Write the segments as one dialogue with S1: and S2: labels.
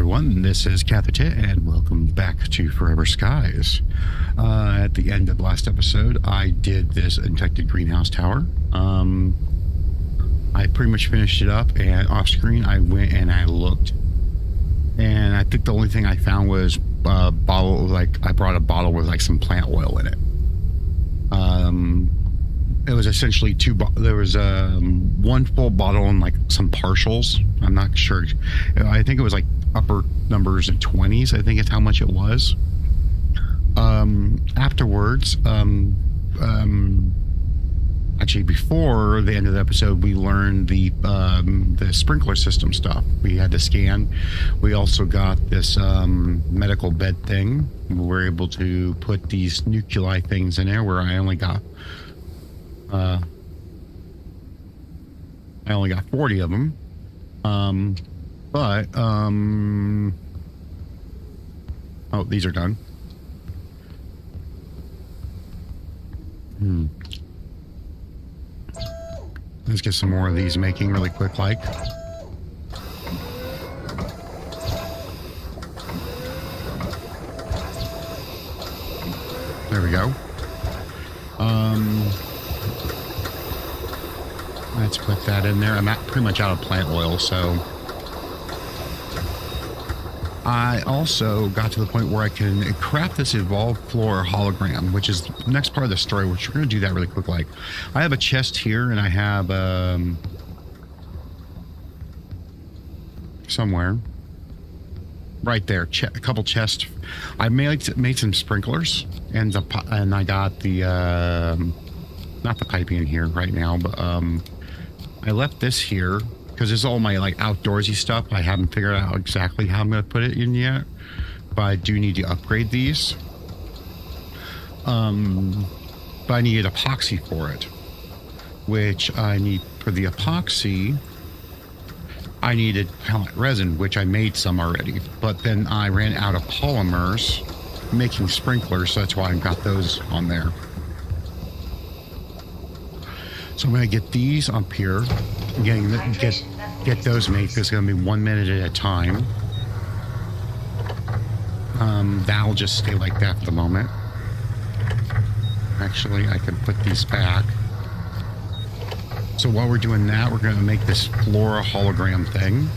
S1: everyone, this is Catherine, and welcome back to Forever Skies. At the end of the last episode, I did this infected greenhouse tower. I pretty much finished it up, and off screen I went and I looked. And I think the only thing I found was a bottle, I brought a bottle with some plant oil in it. It was essentially there was one full bottle and some partials. I'm not sure. I think it was upper numbers of 20s. I think it's how much it was. Afterwards, actually before the end of the episode, we learned the sprinkler system stuff. We had to scan. We also got this medical bed thing. We were able to put these nuclei things in there where I only got 40 of them. Oh, these are done. Let's get some more of these making really quick There we go. Let's put that in there. I'm pretty much out of plant oil, so I also got to the point where I can craft this evolved flora hologram, which is the next part of the story, which we're going to do that really quick. I have a chest here, and I have somewhere right there a couple chests. I made some sprinklers, and I got the not the piping in here right now, but I left this here because this is all my outdoorsy stuff. I haven't figured out exactly how I'm going to put it in yet, but I do need to upgrade these. But I needed epoxy for it, which I need for the epoxy. I needed pellet resin, which I made some already, but then I ran out of polymers making sprinklers, so that's why I got those on there. So I'm going to get these up here, get those made. It's going to be 1 minute at a time. That'll just stay like that for the moment. Actually, I can put these back. So while we're doing that, we're going to make this flora hologram thing.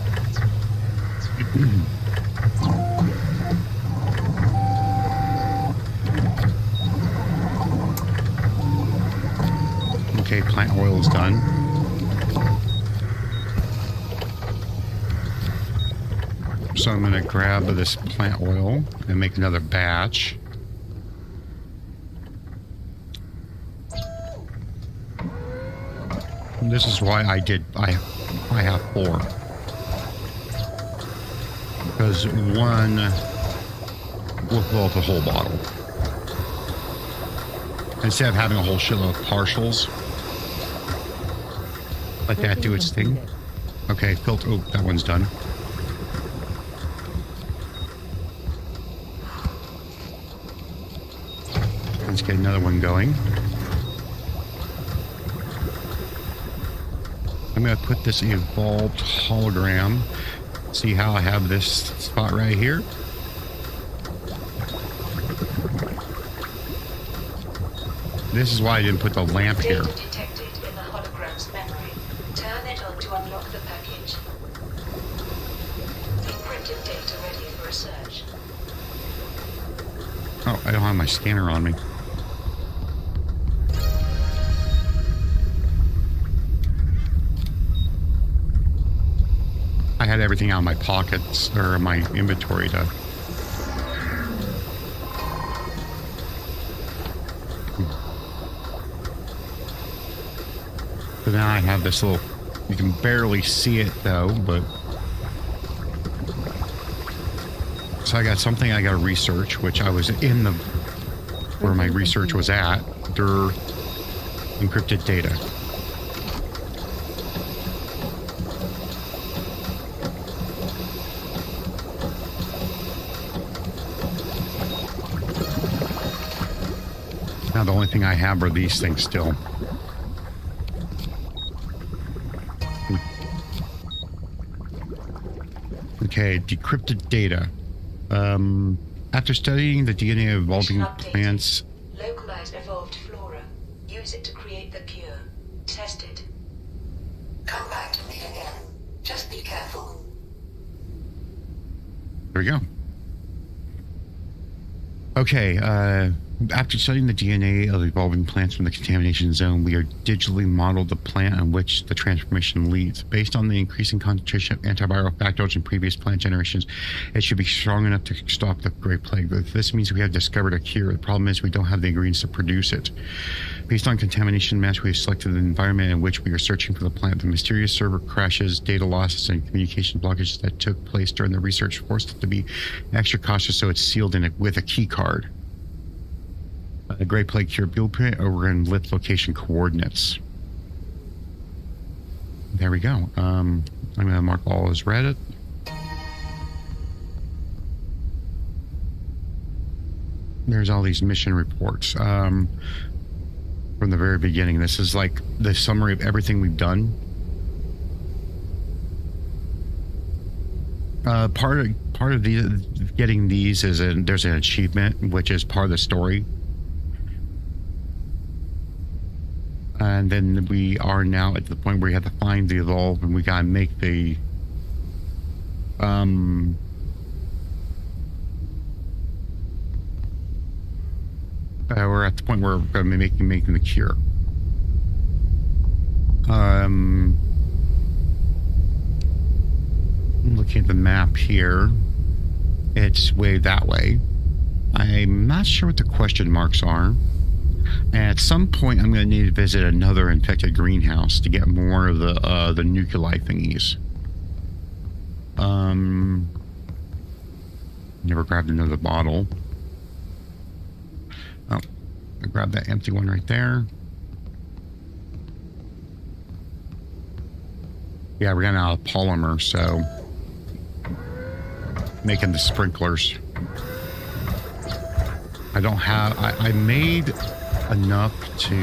S1: Okay, plant oil is done. So I'm going to grab this plant oil and make another batch. And this is why I have 4. Because one will fill up the whole bottle. Instead of having a whole shitload of partials. Let that do its thing. Okay, filter. Oh, that one's done. Let's get another one going. I'm going to put this evolved hologram. See how I have this spot right here? This is why I didn't put the lamp here.
S2: Data detected in the hologram's memory. Turn it on to unlock the package. Encrypted data ready for research.
S1: Oh, I don't have my scanner on me. I had everything out of my pockets or my inventory to. So now I have this little. You can barely see it though, but. So I got something I got to research, which I was in the. Where my research was at. Their encrypted data. Now the only thing I have are these things still. Okay, decrypted data. After studying the DNA of evolving plants...
S2: Localize evolved flora. Use it to create the cure. Test it.
S3: Come back to me again. Just be careful.
S1: There we go. Okay, after studying the DNA of evolving plants from the contamination zone, we are digitally modeled the plant on which the transformation leads. Based on the increasing concentration of antiviral factors in previous plant generations, it should be strong enough to stop the Great Plague. This means we have discovered a cure. The problem is we don't have the ingredients to produce it. Based on contamination match, we have selected the environment in which we are searching for the plant. The mysterious server crashes, data losses, and communication blockages that took place during the research forced it to be extra cautious, so it's sealed in with a key card. The Great Plague Cure blueprint over in lift location coordinates. There we go. I'm going to mark all as read it. There's all these mission reports. From the very beginning. This is like the summary of everything we've done. Part of getting these is there's an achievement, which is part of the story. And then we are now at the point where we have to find the evolve, and we gotta make the we're at the point where we're going to be making the cure. Looking at the map here, it's way that way. I'm not sure what the question marks are. And at some point, I'm going to need to visit another infected greenhouse to get more of the nuclei thingies. Never grabbed another bottle. Oh, I grabbed that empty one right there. Yeah, we're getting out of polymer, so making the sprinklers. I don't have. I made enough to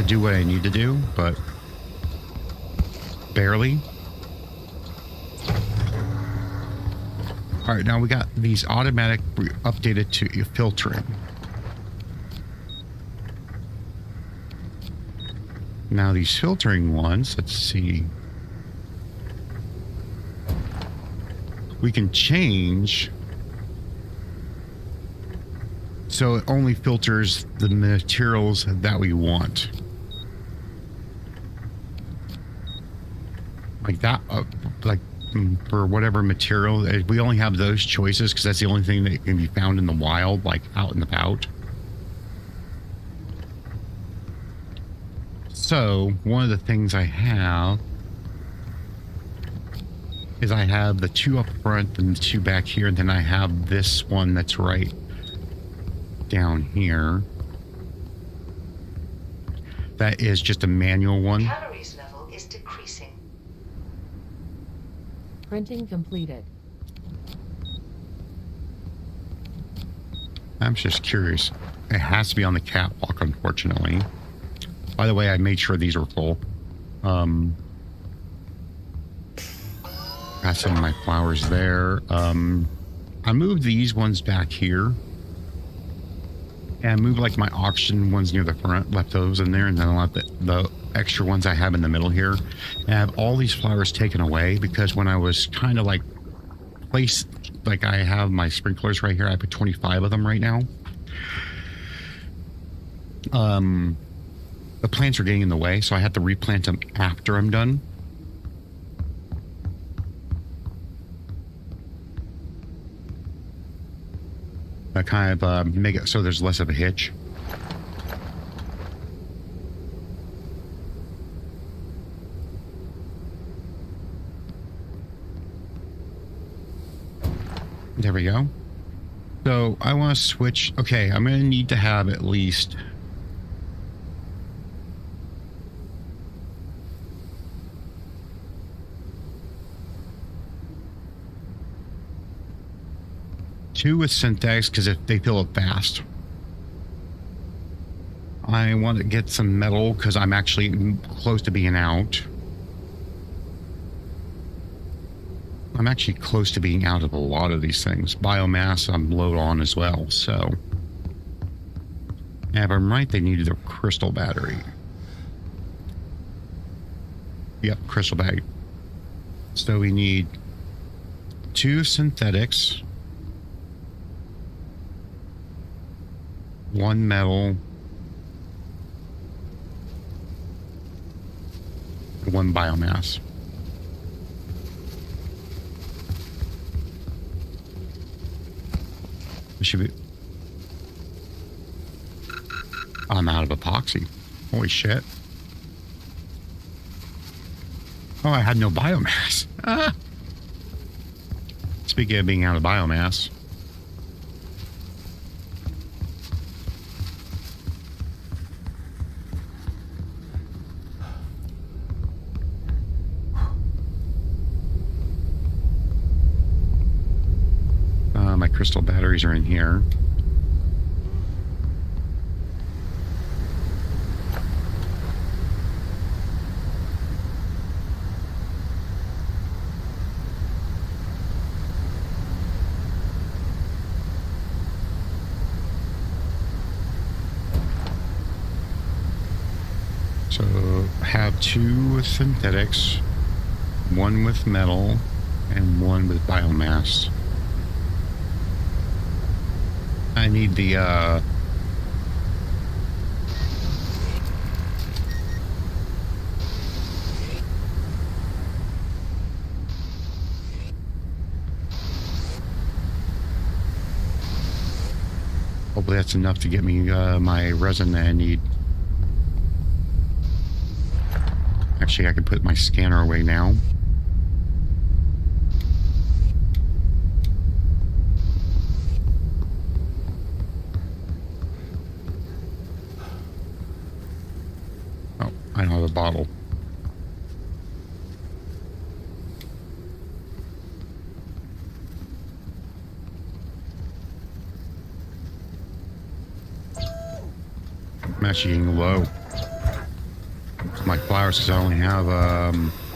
S1: do what I need to do, but barely. All right, now we got these automatic updated to filtering. Now these filtering ones, let's see. We can change. So it only filters the materials that we want. Like that, like for whatever material, we only have those choices because that's the only thing that can be found in the wild, like out and about. So one of the things I have is I have the two up front and the two back here, and then I have this one that's right down here. That is just a manual one.
S2: Calories level is decreasing.
S4: Printing completed.
S1: I'm just curious. It has to be on the catwalk, unfortunately. By the way, I made sure these were full. Got some of my flowers there. I moved these ones back here. And I moved like my auction ones near the front, left those in there, and then I left the extra ones I have in the middle here. And I have all these flowers taken away because when I was kind of like placed, like I have my sprinklers right here, I put 25 of them right now. The plants are getting in the way, so I have to replant them after I'm done. I kind of make it so there's less of a hitch. There we go. So I want to switch. Okay, I'm going to need to have at least two with synthetics because if they fill up fast. I want to get some metal because I'm actually close to being out. I'm actually close to being out of a lot of these things. Biomass, I'm low on as well, so. Yeah, if I'm right, they needed a crystal battery. Yep, crystal battery. So we need 2 synthetics, 1 metal, 1 biomass. It should be. I'm out of epoxy. Holy shit. Oh, I had no biomass. Ah. Speaking of being out of biomass. My crystal batteries are in here. So have 2 synthetics, 1 with metal, and 1 with biomass. I need the hopefully that's enough to get me my resin that I need. Actually, I can put my scanner away now. Oh, I don't have a bottle. I'm actually getting low. My flowers, because I only have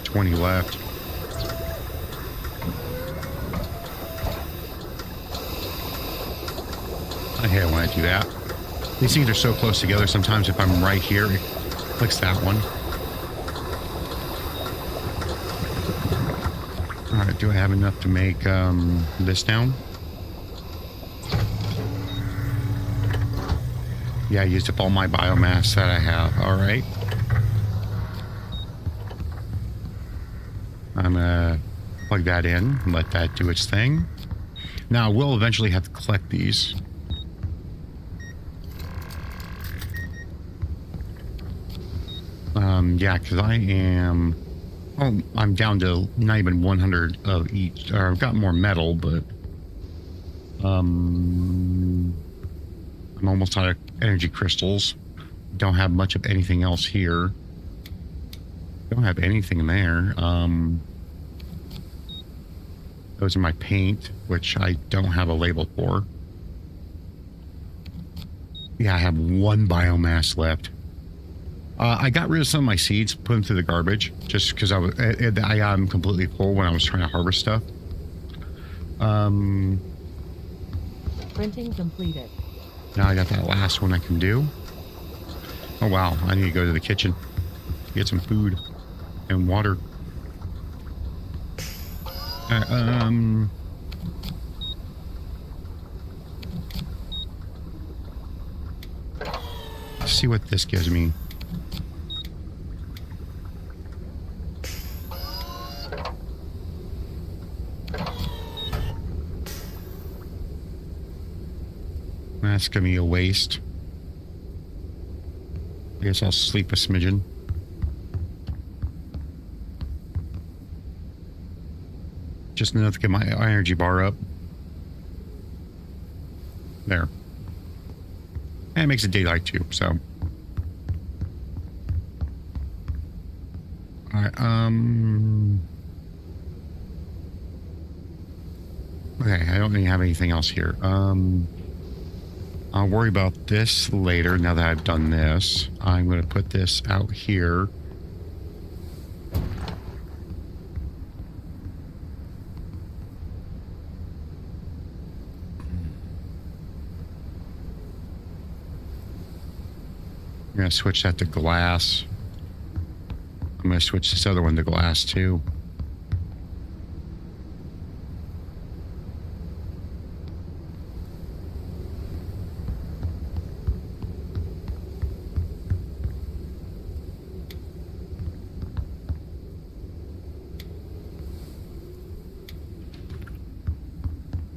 S1: 20 left. I hate it when I do that. These things are so close together. Sometimes if I'm right here, it clicks that one. All right, do I have enough to make this down? Yeah, I used up all my biomass that I have. All right. I'm gonna plug that in and let that do its thing. Now, we'll eventually have to collect these. Yeah, because I am... Oh, I'm down to not even 100 of each. Or I've got more metal, but... I'm almost out of energy crystals. Don't have much of anything else here. Don't have anything in there. Those are my paint, which I don't have a label for. Yeah, I have 1 biomass left. I got rid of some of my seeds, put them through the garbage, just because I got them completely full when I was trying to harvest stuff.
S4: Printing completed.
S1: Now I got that last one I can do. Oh wow, I need to go to the kitchen, get some food and water. Let's see what this gives me. That's gonna be a waste. I guess I'll sleep a smidgen. Just enough to get my energy bar up. There. And it makes it daylight too, so. Alright, okay, I don't really have anything else here. I'll worry about this later now that I've done this. I'm going to put this out here. going to switch that to glass. I'm going to switch this other one to glass too.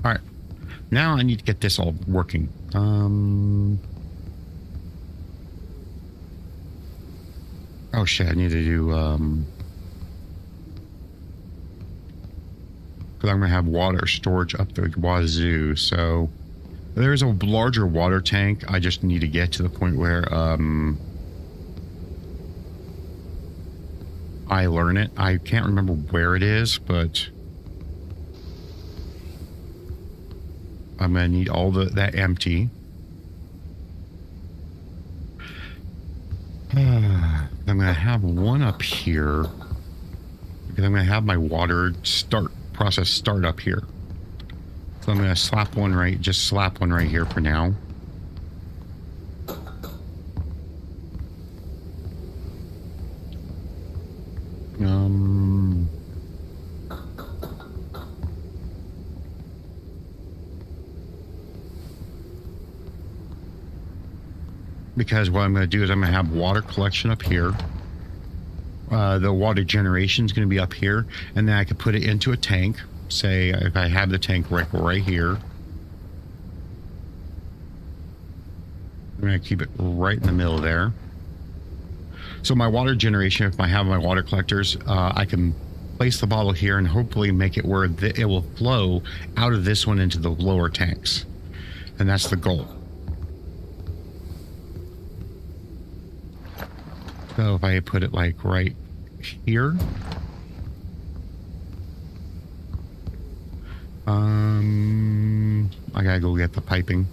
S1: All right. Now I need to get this all working. Oh shit, I need to do, because I'm going to have water storage up the wazoo. So there's a larger water tank. I just need to get to the point where, I learn it. I can't remember where it is, but I'm going to need all that empty. I'm going to have one up here because I'm going to have my water process start up here. So I'm going to slap one right here for now. Because what I'm going to do is I'm going to have water collection up here. The water generation is going to be up here. And then I could put it into a tank. Say if I have the tank right here. I'm going to keep it right in the middle there. So my water generation, if I have my water collectors, I can place the bottle here and hopefully make it where it will flow out of this one into the lower tanks. And that's the goal. So if I put it like right here. I gotta go get the piping.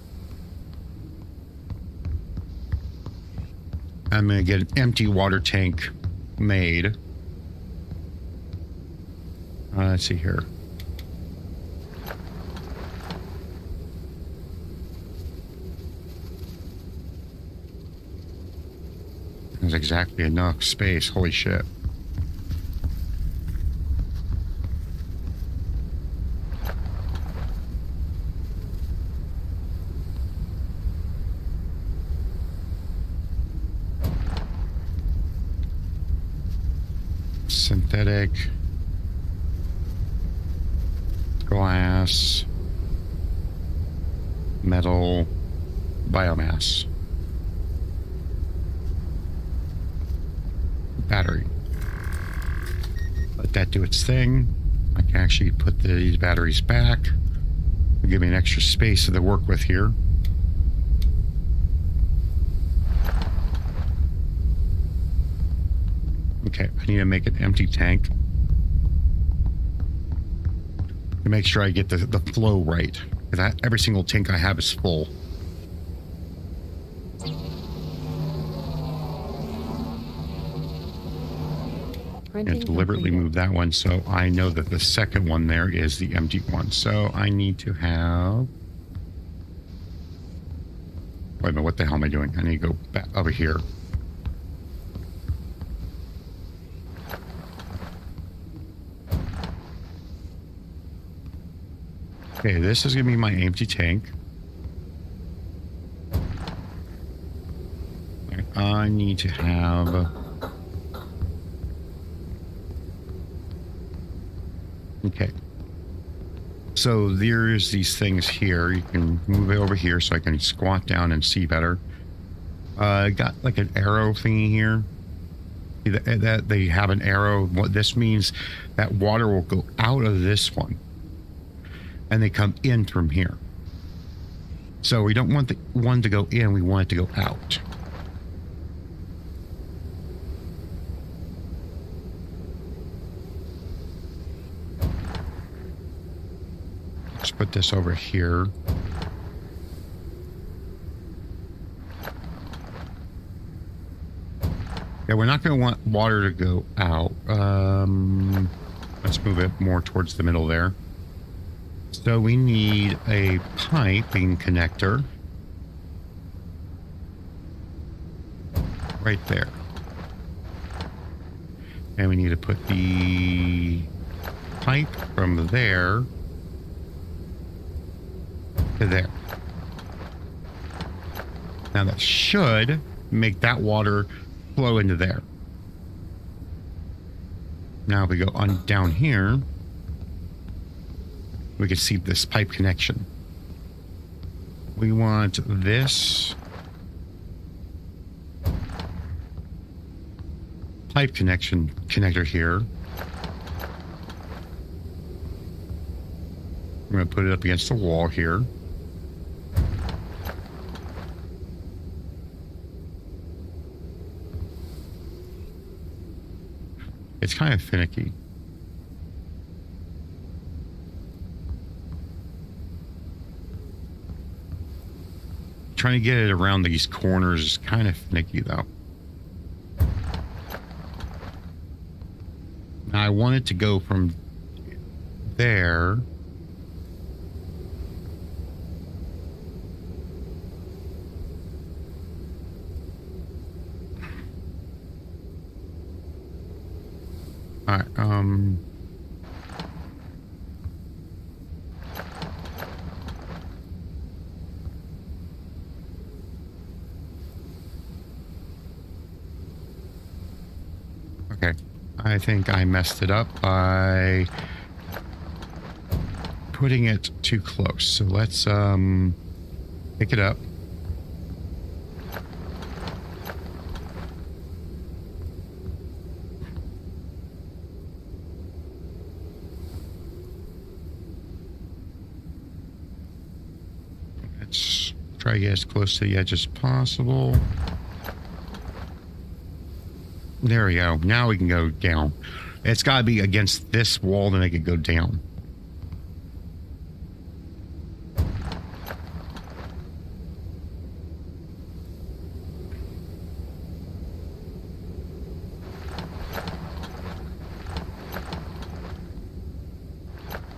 S1: I'm gonna get an empty water tank made. Let's see here. There's exactly enough space. Holy shit. Synthetic. Glass. Metal. Biomass. Battery. Let that do its thing. I can actually put these batteries back. It'll give me an extra space to work with here. Okay, I need to make an empty tank to make sure I get the flow right. Because every single tank I have is full. And deliberately move that one so I know that the second one there is the empty one. So I need to have... Wait a minute, what the hell am I doing? I need to go back over here. Okay, this is going to be my empty tank. I need to have... Okay. So there's these things here. You can move it over here so I can squat down and see better. Got like an arrow thingy here. That they have an arrow. What this means, that water will go out of this one. And they come in from here. So we don't want the one to go in, we want it to go out. Let's put this over here. Yeah, we're not going to want water to go out. Let's move it more towards the middle there. So we need a piping connector. right there. And we need to put the pipe from there to there. Now that should make that water flow into there. Now if we go on down here, we can see this pipe connection. We want this pipe connector here. I'm going to put it up against the wall here. It's kind of finicky. Trying to get it around these corners is kind of finicky though. Now I want it to go from there okay. I think I messed it up by putting it too close. So let's pick it up. Let's try to get as close to the edge as possible. There we go. Now we can go down. It's got to be against this wall to make it go down.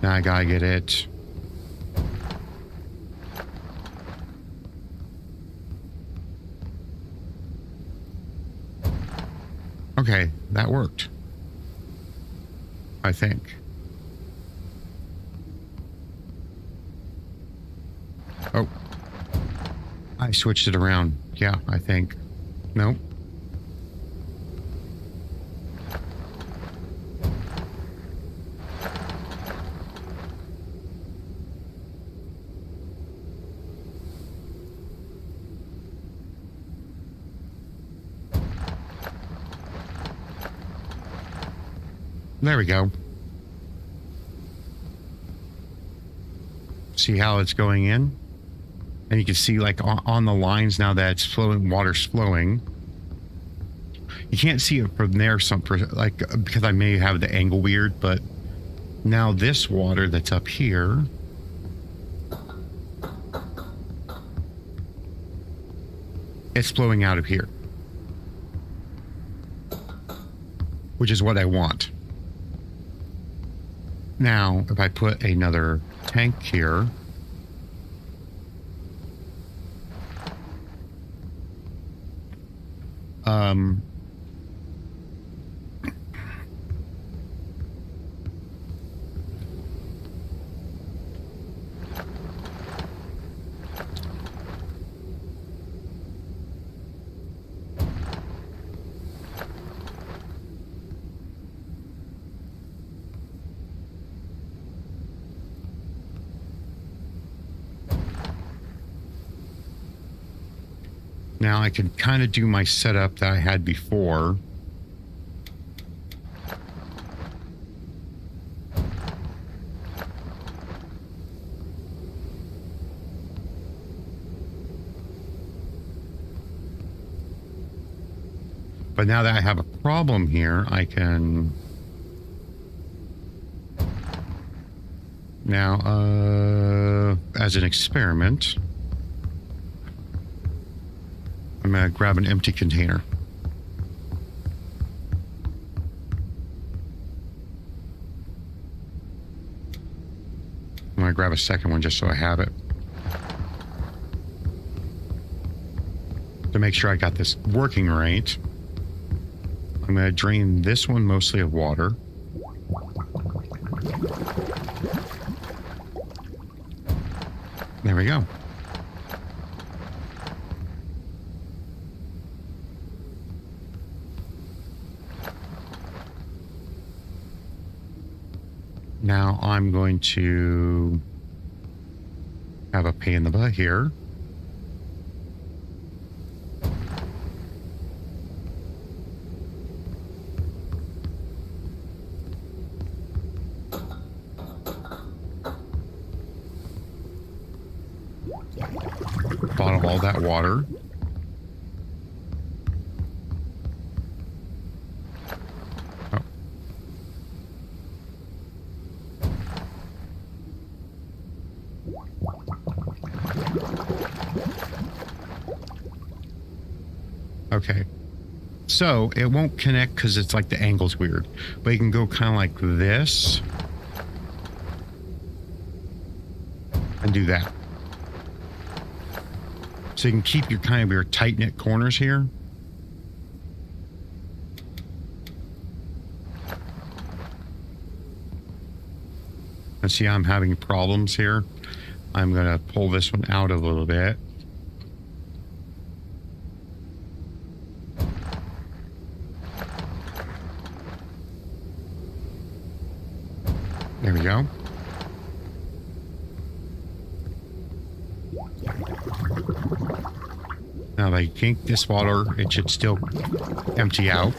S1: Now I gotta get it. Okay, that worked. I think. Oh. I switched it around. Yeah, I think. Nope. There we go. See how it's going in? And you can see like on the lines now that it's flowing, water's flowing. You can't see it from there like because I may have the angle weird, but now this water that's up here it's flowing out of here, which is what I want. Now, if I put another tank here, now I can kind of do my setup that I had before. But now that I have a problem here, I can now, as an experiment, I'm going to grab an empty container. I'm going to grab a second one just so I have it. to make sure I got this working right, I'm going to drain this one mostly of water. There we go. Now I'm going to have a pain in the butt here. Bottom all that water. Oh. Okay. So it won't connect because it's like the angle's weird, but you can go kind of like this and do that. So you can keep your kind of your tight knit corners here. And see, I'm having problems here. I'm going to pull this one out a little bit. There we go. Now if I kink this water, it should still empty out.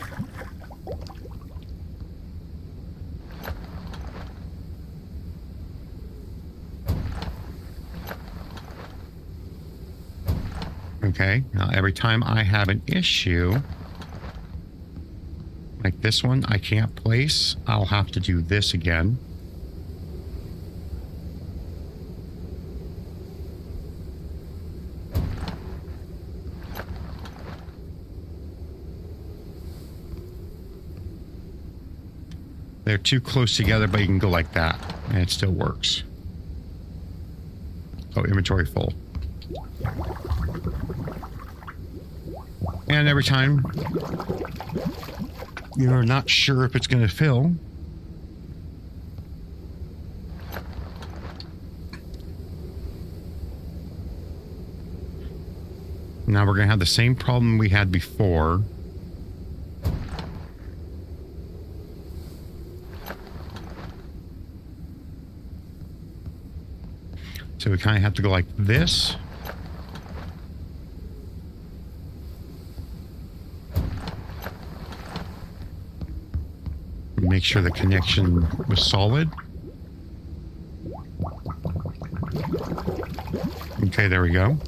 S1: Okay, now every time I have an issue, like this one, I can't place, I'll have to do this again. They're too close together, but you can go like that, and it still works. Oh, inventory full. And every time you're not sure if it's going to fill, now we're going to have the same problem we had before. So we kind of have to go like this. Make sure the connection was solid. Okay, there we go.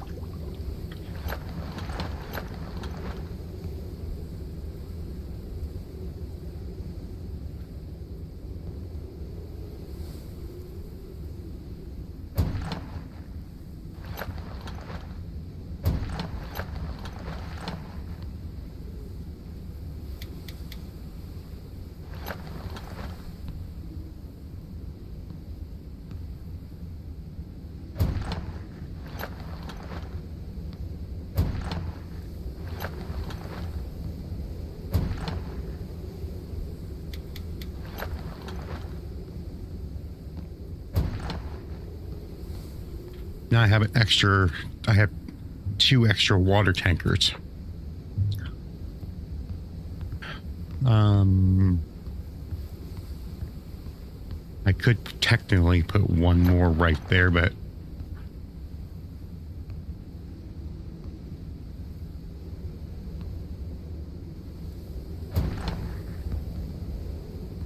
S1: Now I have I have 2 extra water tankers. I could technically put one more right there, but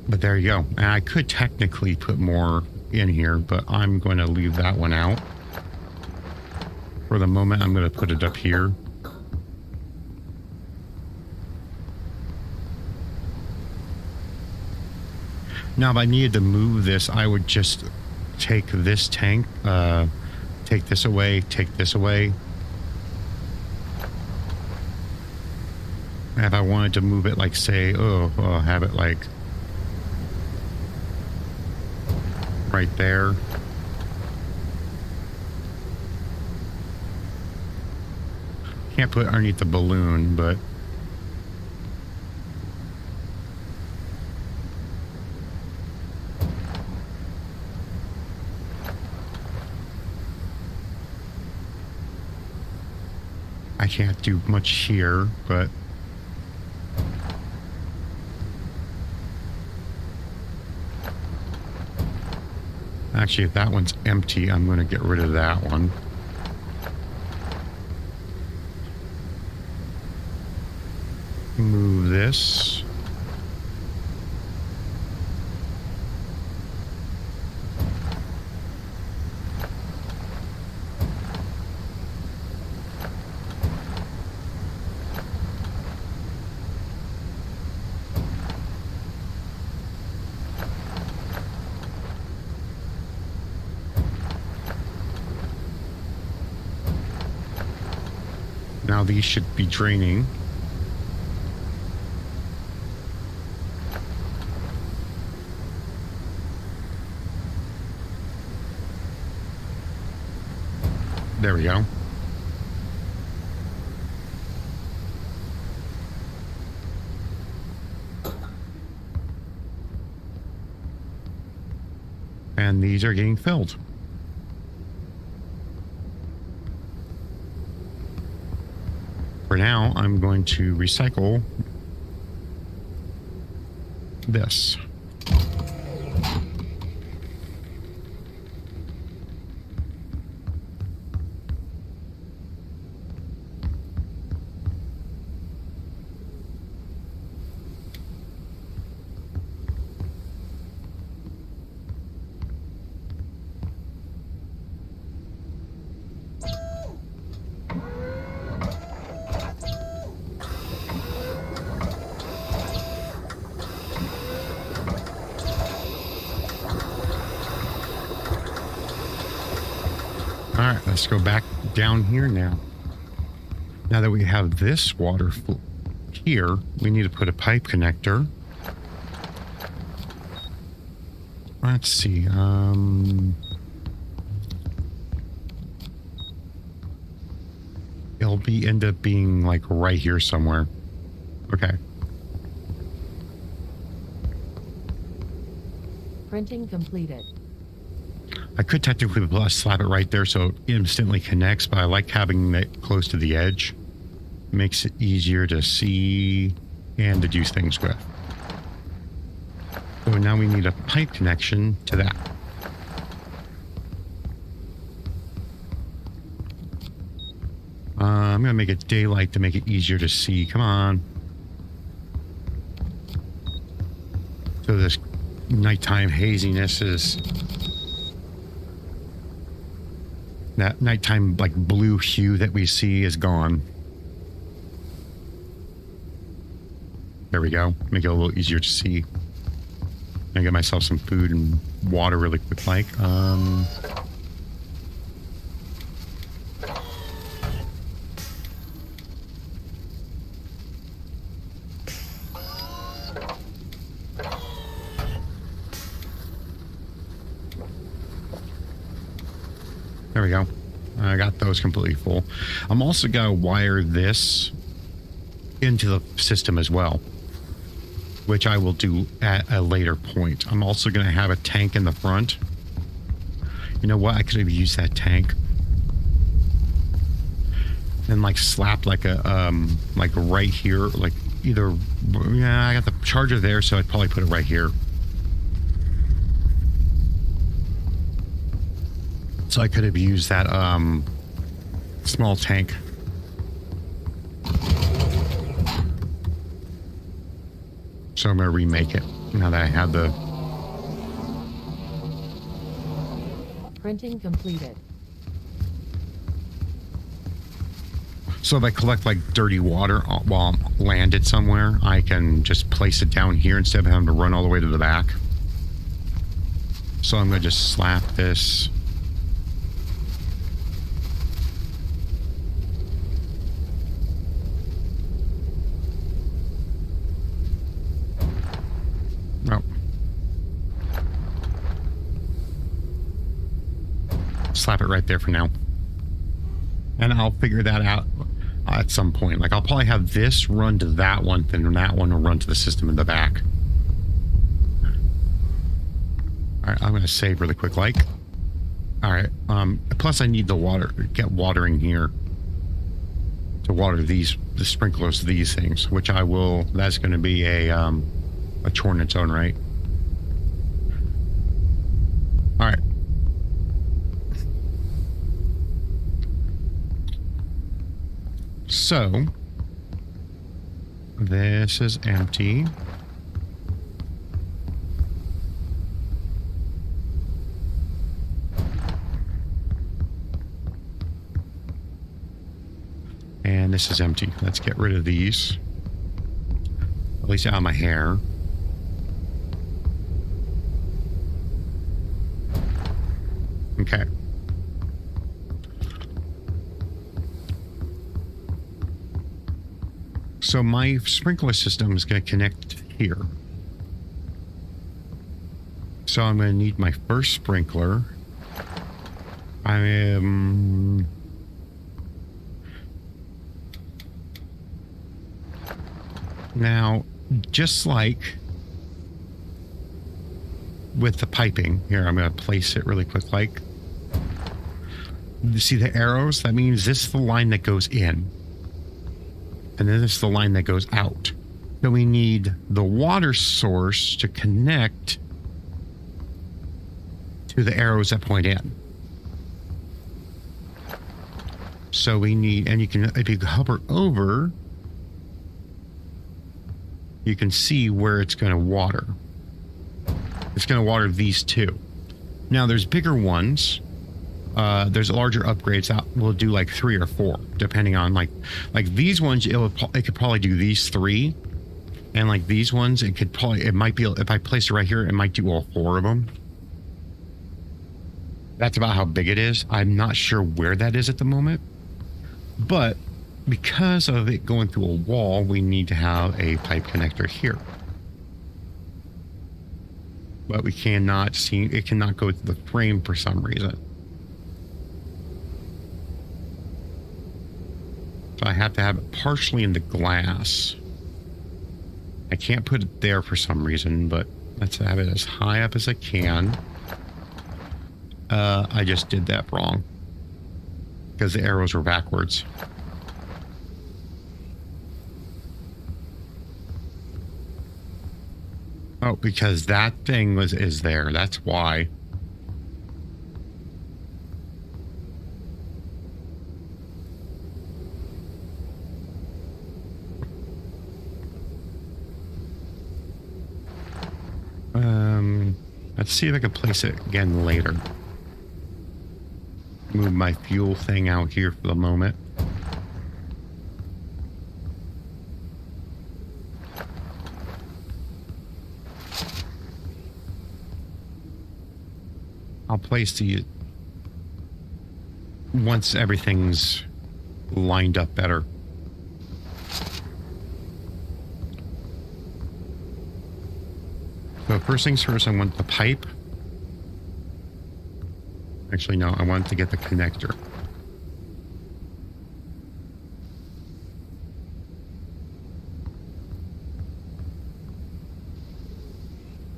S1: there you go. And I could technically put more in here, but I'm going to leave that one out. For the moment, I'm going to put it up here. Now, if I needed to move this, I would just take this tank, take this away, take this away. And if I wanted to move it, like, say, have it like right there. Can't put it underneath the balloon, but I can't do much here, but actually, if that one's empty, I'm going to get rid of that one. Move this. Now these should be draining. There we go. And these are getting filled. For now, I'm going to recycle this. Alright, let's go back down here now. Now that we have this water here, we need to put a pipe connector. Let's see, it'll end up being like right here somewhere. Okay.
S4: Printing completed.
S1: I could technically slap it right there so it instantly connects, but I like having it close to the edge. Makes it easier to see and to do things with. So now we need a pipe connection to that. I'm going to make it daylight to make it easier to see. Come on. So this nighttime haziness is... That nighttime, like, blue hue that we see is gone. There we go. Make it a little easier to see. I get myself some food and water really quick, like. There we go. I got those completely full. I'm also going to wire this into the system as well, which I will do at a later point. I'm also going to have a tank in the front. You know what? I could have used that tank and like slap like a like right here, like either, yeah, I got the charger there, so I'd probably put it right here. So I could have used that small tank. So I'm going to remake it now that I have the...
S4: Printing completed.
S1: So if I collect like dirty water while I'm landed somewhere, I can just place it down here instead of having to run all the way to the back. So I'm going to just slap this. Slap it right there for now. And I'll figure that out at some point. Like I'll probably have this run to that one, then that one will run to the system in the back. All right, I'm going to save really quick. Like, all right. Plus I need the water, get watering here to water the sprinklers, these things, which I will, that's going to be a chore in its own right. All right. So this is empty. And this is empty. Let's get rid of these. At least out of my hair. Okay. So my sprinkler system is going to connect here. So I'm going to need my first sprinkler. I am... Now, just like with the piping, here, I'm going to place it really quick. Like, you see the arrows? That means this is the line that goes in. And then this is the line that goes out. So we need the water source to connect to the arrows that point in. So we need, and you can, if you hover over, you can see where it's going to water. It's going to water these two. Now there's bigger ones. There's larger upgrades that will do like 3 or 4, depending on like these ones. It could probably do these 3, and like these ones, it might be, if I place it right here, it might do all 4 of them. That's about how big it is. I'm not sure where that is at the moment, but because of it going through a wall, we need to have a pipe connector here. But we cannot see, it cannot go to the frame for some reason. So I have to have it partially in the glass. I can't put it there for some reason, but let's have it as high up as I can. I just did that wrong because the arrows were backwards. Oh, because that thing is there. That's why. Let's see if I can place it again later. Move my fuel thing out here for the moment. I'll place the, once everything's lined up better. So first things first, I want the pipe. Actually, no, I want to get the connector.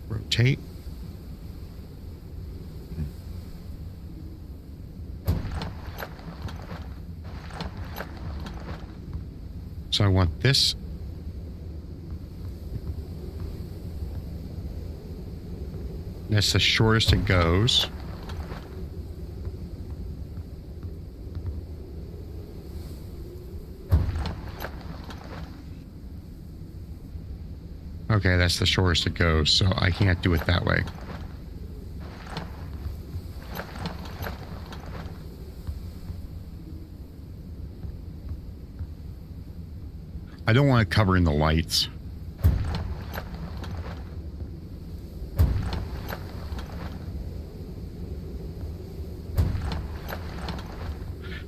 S1: Rotate. So I want this. That's the shortest it goes. Okay, that's the shortest it goes, so I can't do it that way. I don't want to cover in the lights.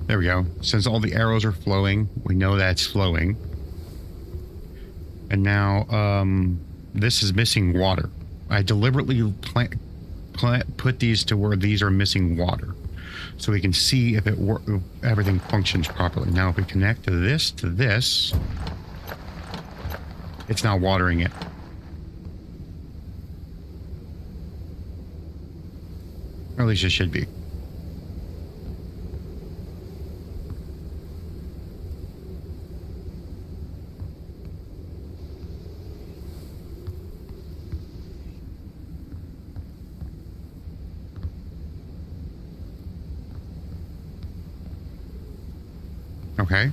S1: There we go. Since all the arrows are flowing, we know that's flowing. And now, this is missing water. I deliberately put these to where these are missing water. so we can see if if everything functions properly. Now, if we connect to this, it's not watering it. Or at least it should be. Okay.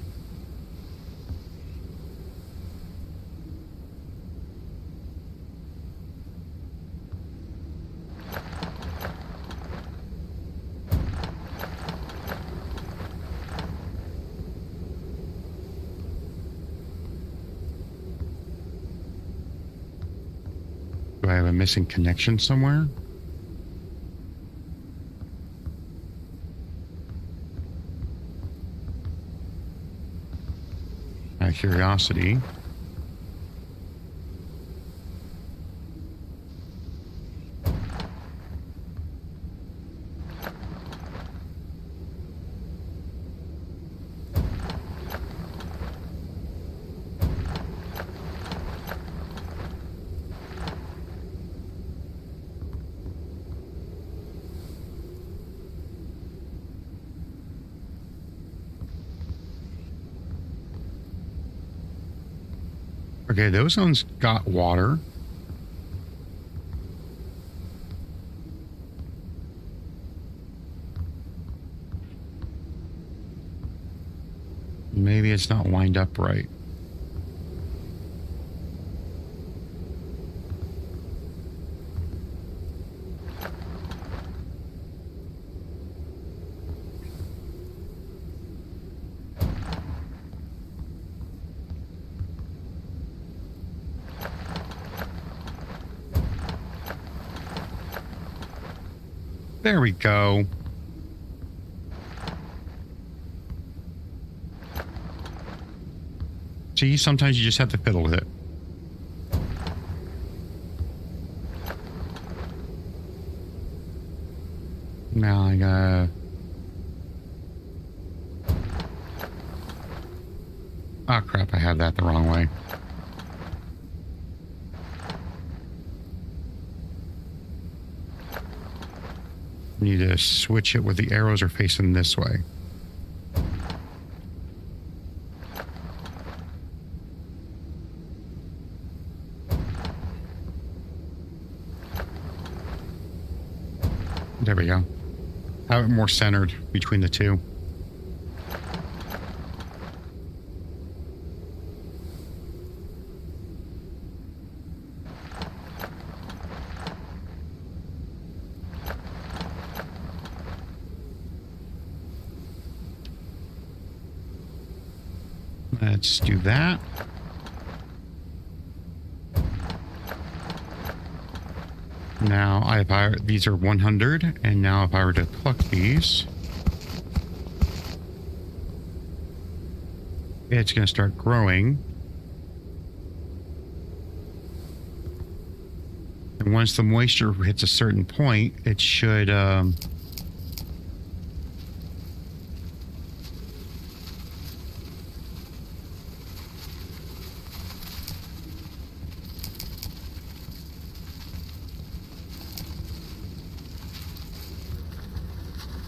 S1: Do I have a missing connection somewhere? Out of curiosity. Okay, those ones got water. Maybe it's not lined up right. There we go. See, sometimes you just have to fiddle with it. Now I gotta... Oh crap, I had that the wrong way. Need to switch it where the arrows are facing this way. There we go. Have it more centered between the two. Let's do that. Now, these are 100, and now if I were to pluck these, it's going to start growing. And once the moisture hits a certain point, it should...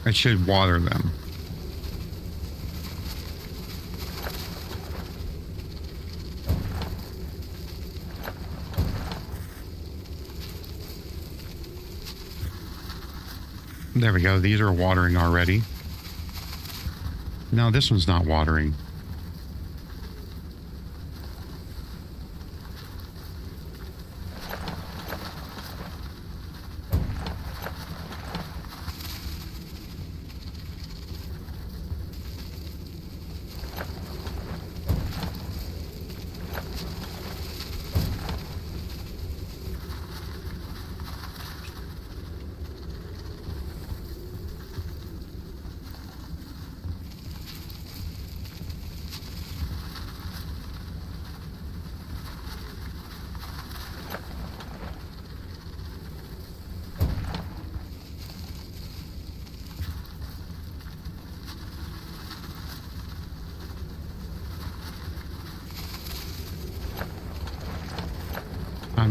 S1: it should water them. There we go. These are watering already. No, this one's not watering.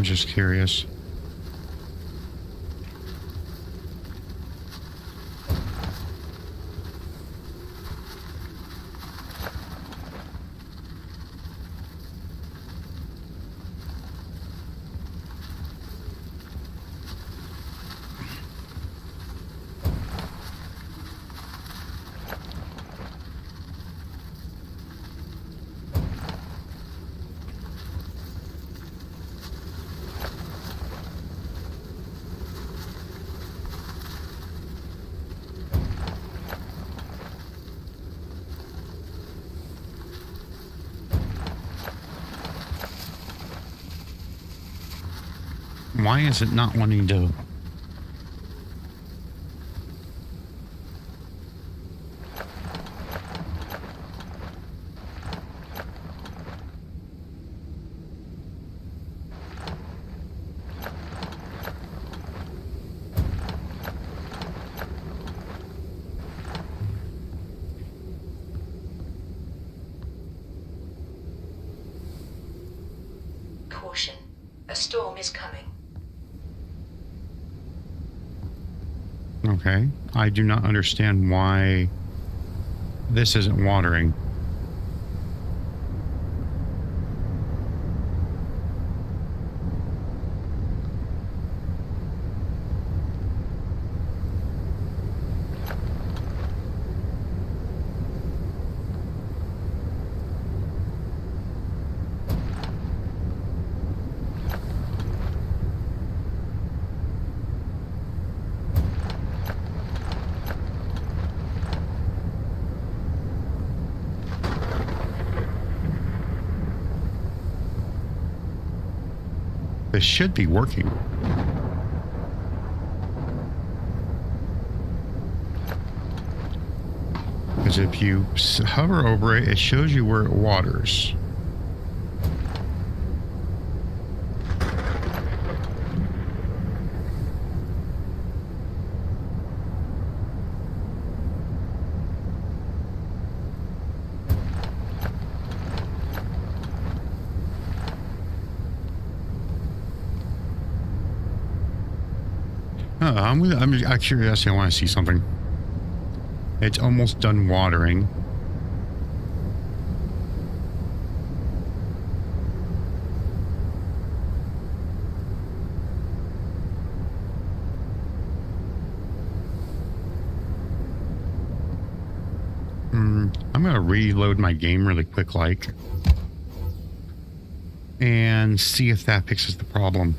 S1: I'm just curious. Why is it not wanting to?
S2: Caution. A storm is coming.
S1: Okay. I do not understand why this isn't watering. This should be working. Because if you hover over it, it shows you where it waters. I'm curious. I want to see something. It's almost done watering. I'm going to reload my game really quick, and see if that fixes the problem.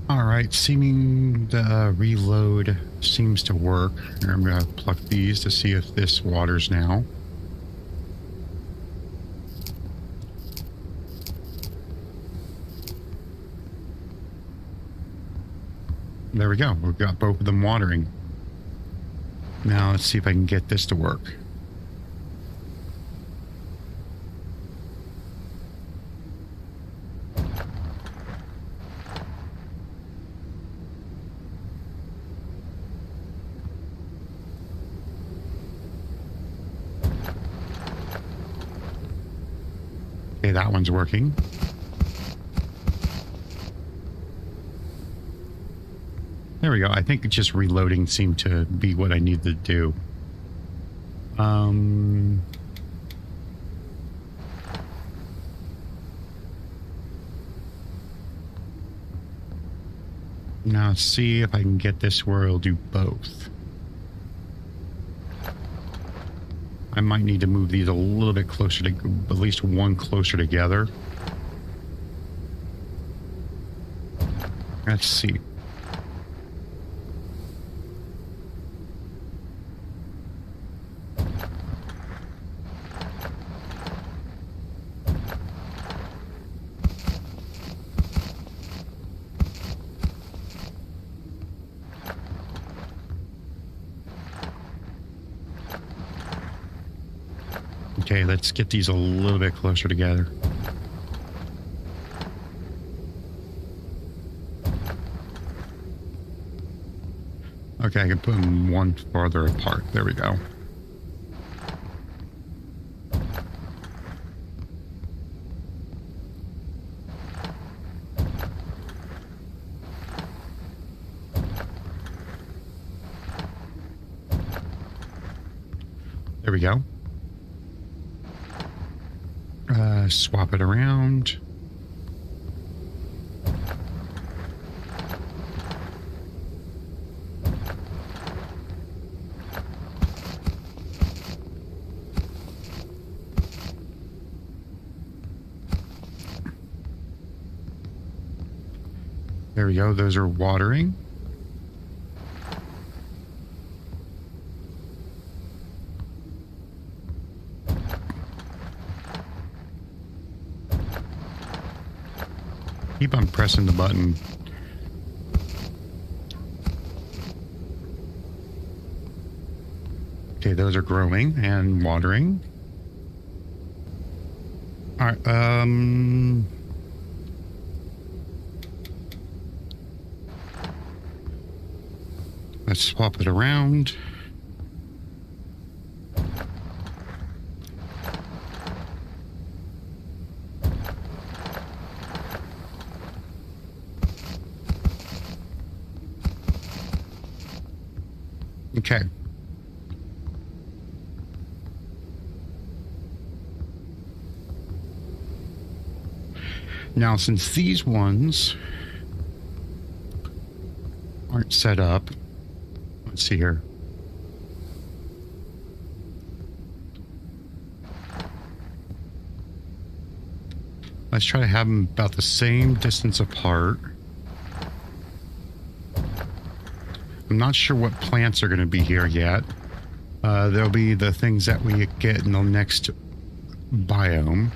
S1: Alright, seeming the reload seems to work. Here, I'm going to pluck these to see if this waters now. There we go. We've got both of them watering. Now let's see if I can get this to work. Okay, that one's working. There we go. I think just reloading seemed to be what I needed to do. Now let's see if I can get this where it'll do both. I might need to move these a little bit closer to, at least one closer together. Let's see. Okay, let's get these a little bit closer together. Okay, I can put them one farther apart. There we go. There we go. Swap it around. There we go. Those are watering. Keep on pressing the button. Okay, those are growing and watering. All right, let's swap it around. Okay. Now, since these ones aren't set up, let's see here. Let's try to have them about the same distance apart. I'm not sure what plants are going to be here yet. There'll be the things that we get in the next biome.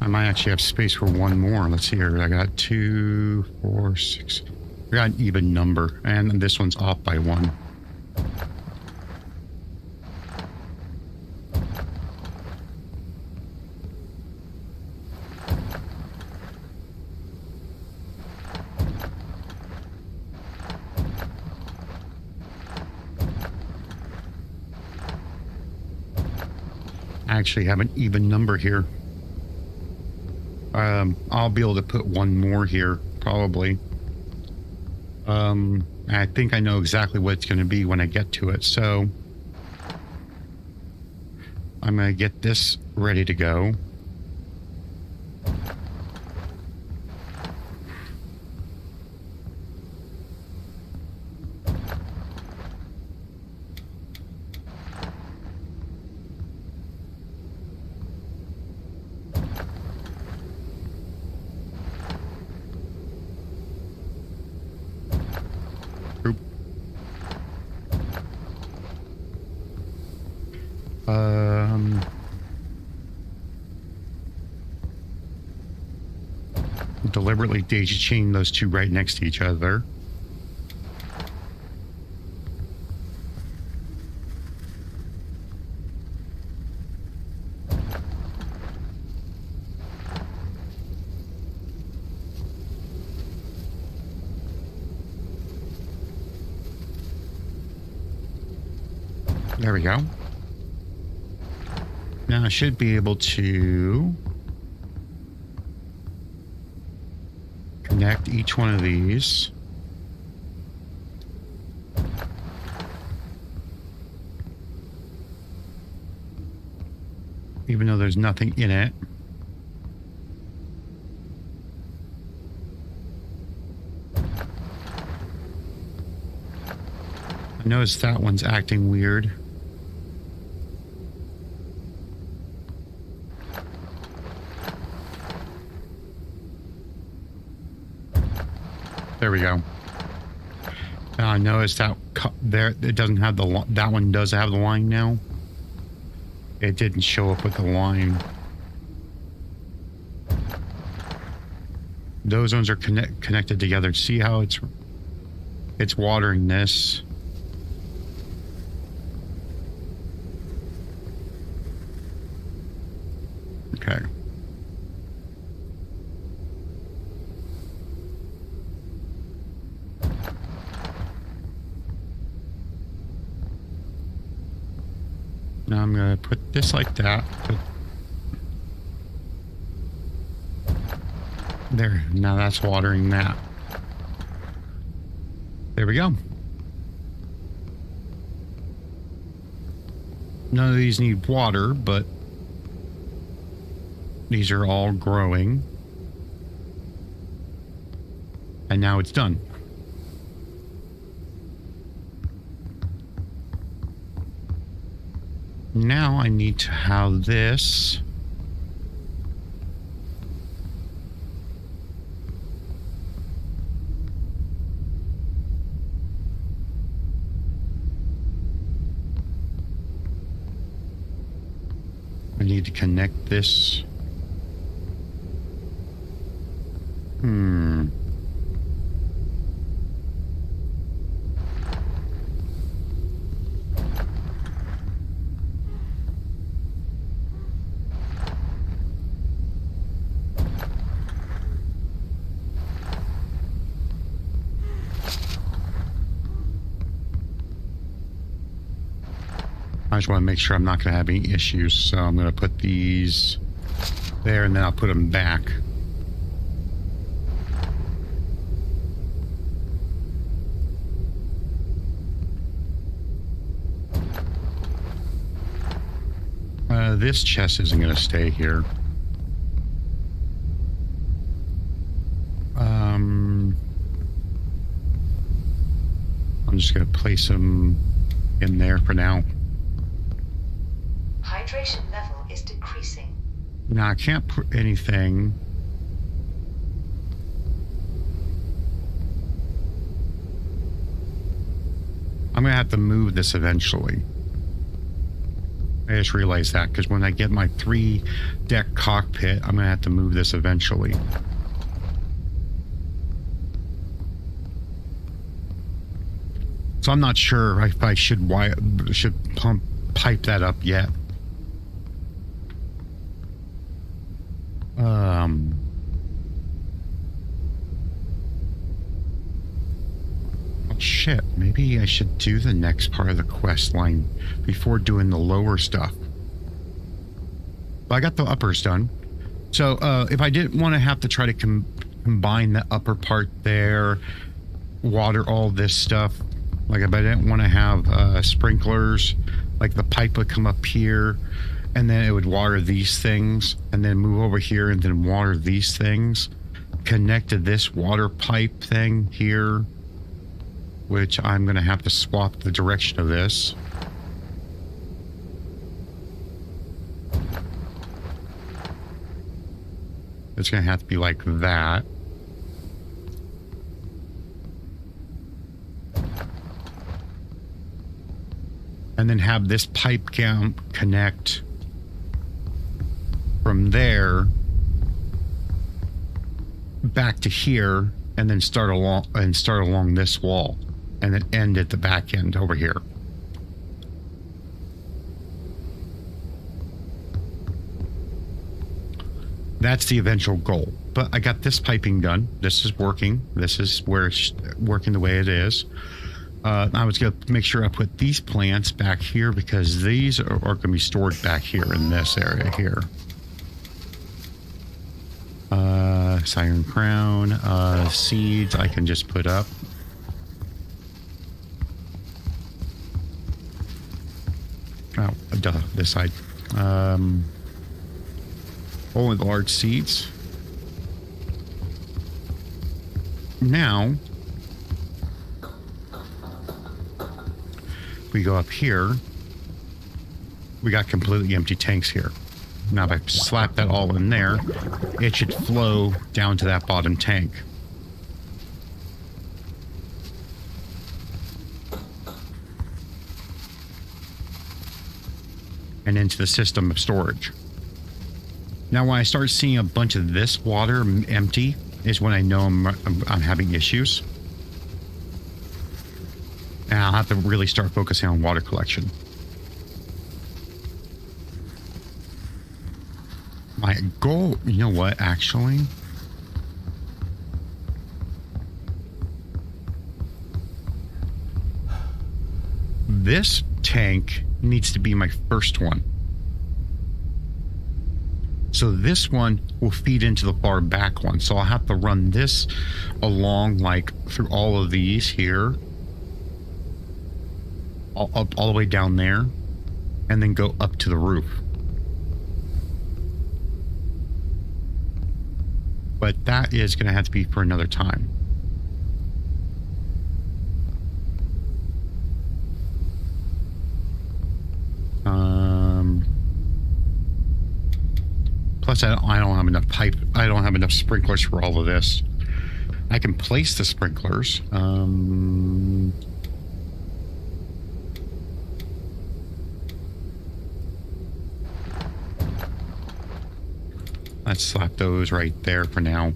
S1: I might actually have space for one more. Let's see here. I got 2, 4, 6. I got an even number, and this one's off by 1. I actually have an even number here. I'll be able to put one more here, probably. I think I know exactly what it's going to be when I get to it, so I'm going to get this ready to go. Deliberately daisy chain those two right next to each other. There we go. Now I should be able to connect each one of these. Even though there's nothing in it. I noticed that one's acting weird. There we go. Now I noticed that there it doesn't have the that one does have the line now. It didn't show up with the line. Those ones are connected together. See how it's watering this. Okay. Now I'm going to put this like that. There, now that's watering that. There we go. None of these need water, but these are all growing. And now it's done. Now I need to have this. I need to connect this. I just want to make sure I'm not going to have any issues, so I'm going to put these there and then I'll put them back. This chest isn't going to stay here. I'm just going to place them in there for now.
S2: Hydration level is decreasing.
S1: Now I can't put anything. I'm going to have to move this eventually. I just realized that because when I get my 3-deck cockpit, I'm going to have to move this eventually. So I'm not sure if I should pipe that up yet. Oh shit, maybe I should do the next part of the quest line before doing the lower stuff. But I got the uppers done. So if I didn't want to have to try to combine the upper part there, water all this stuff, like if I didn't want to have sprinklers, like the pipe would come up here and then it would water these things and then move over here and then water these things, connect to this water pipe thing here, which I'm going to have to swap the direction of this. It's going to have to be like that. And then have this pipe connect from there back to here, and then start along this wall, and then end at the back end over here. That's the eventual goal. But I got this piping done. This is working. This is where it's working the way it is. I was going to make sure I put these plants back here because these are going to be stored back here in this area here. Siren crown, seeds I can just put up. Oh, duh, this side. Only the large seeds. Now, we go up here. We got completely empty tanks here. Now, if I slap that all in there, it should flow down to that bottom tank. And into the system of storage. Now, when I start seeing a bunch of this water empty, is when I know I'm having issues. And I'll have to really start focusing on water collection. My goal, you know what, actually? This tank needs to be my first one. So this one will feed into the far back one. So I'll have to run this along like through all of these here. all the way down there, and then go up to the roof. But that is going to have to be for another time. Plus, I don't have enough pipe. I don't have enough sprinklers for all of this. I can place the sprinklers. Let's slap those right there for now.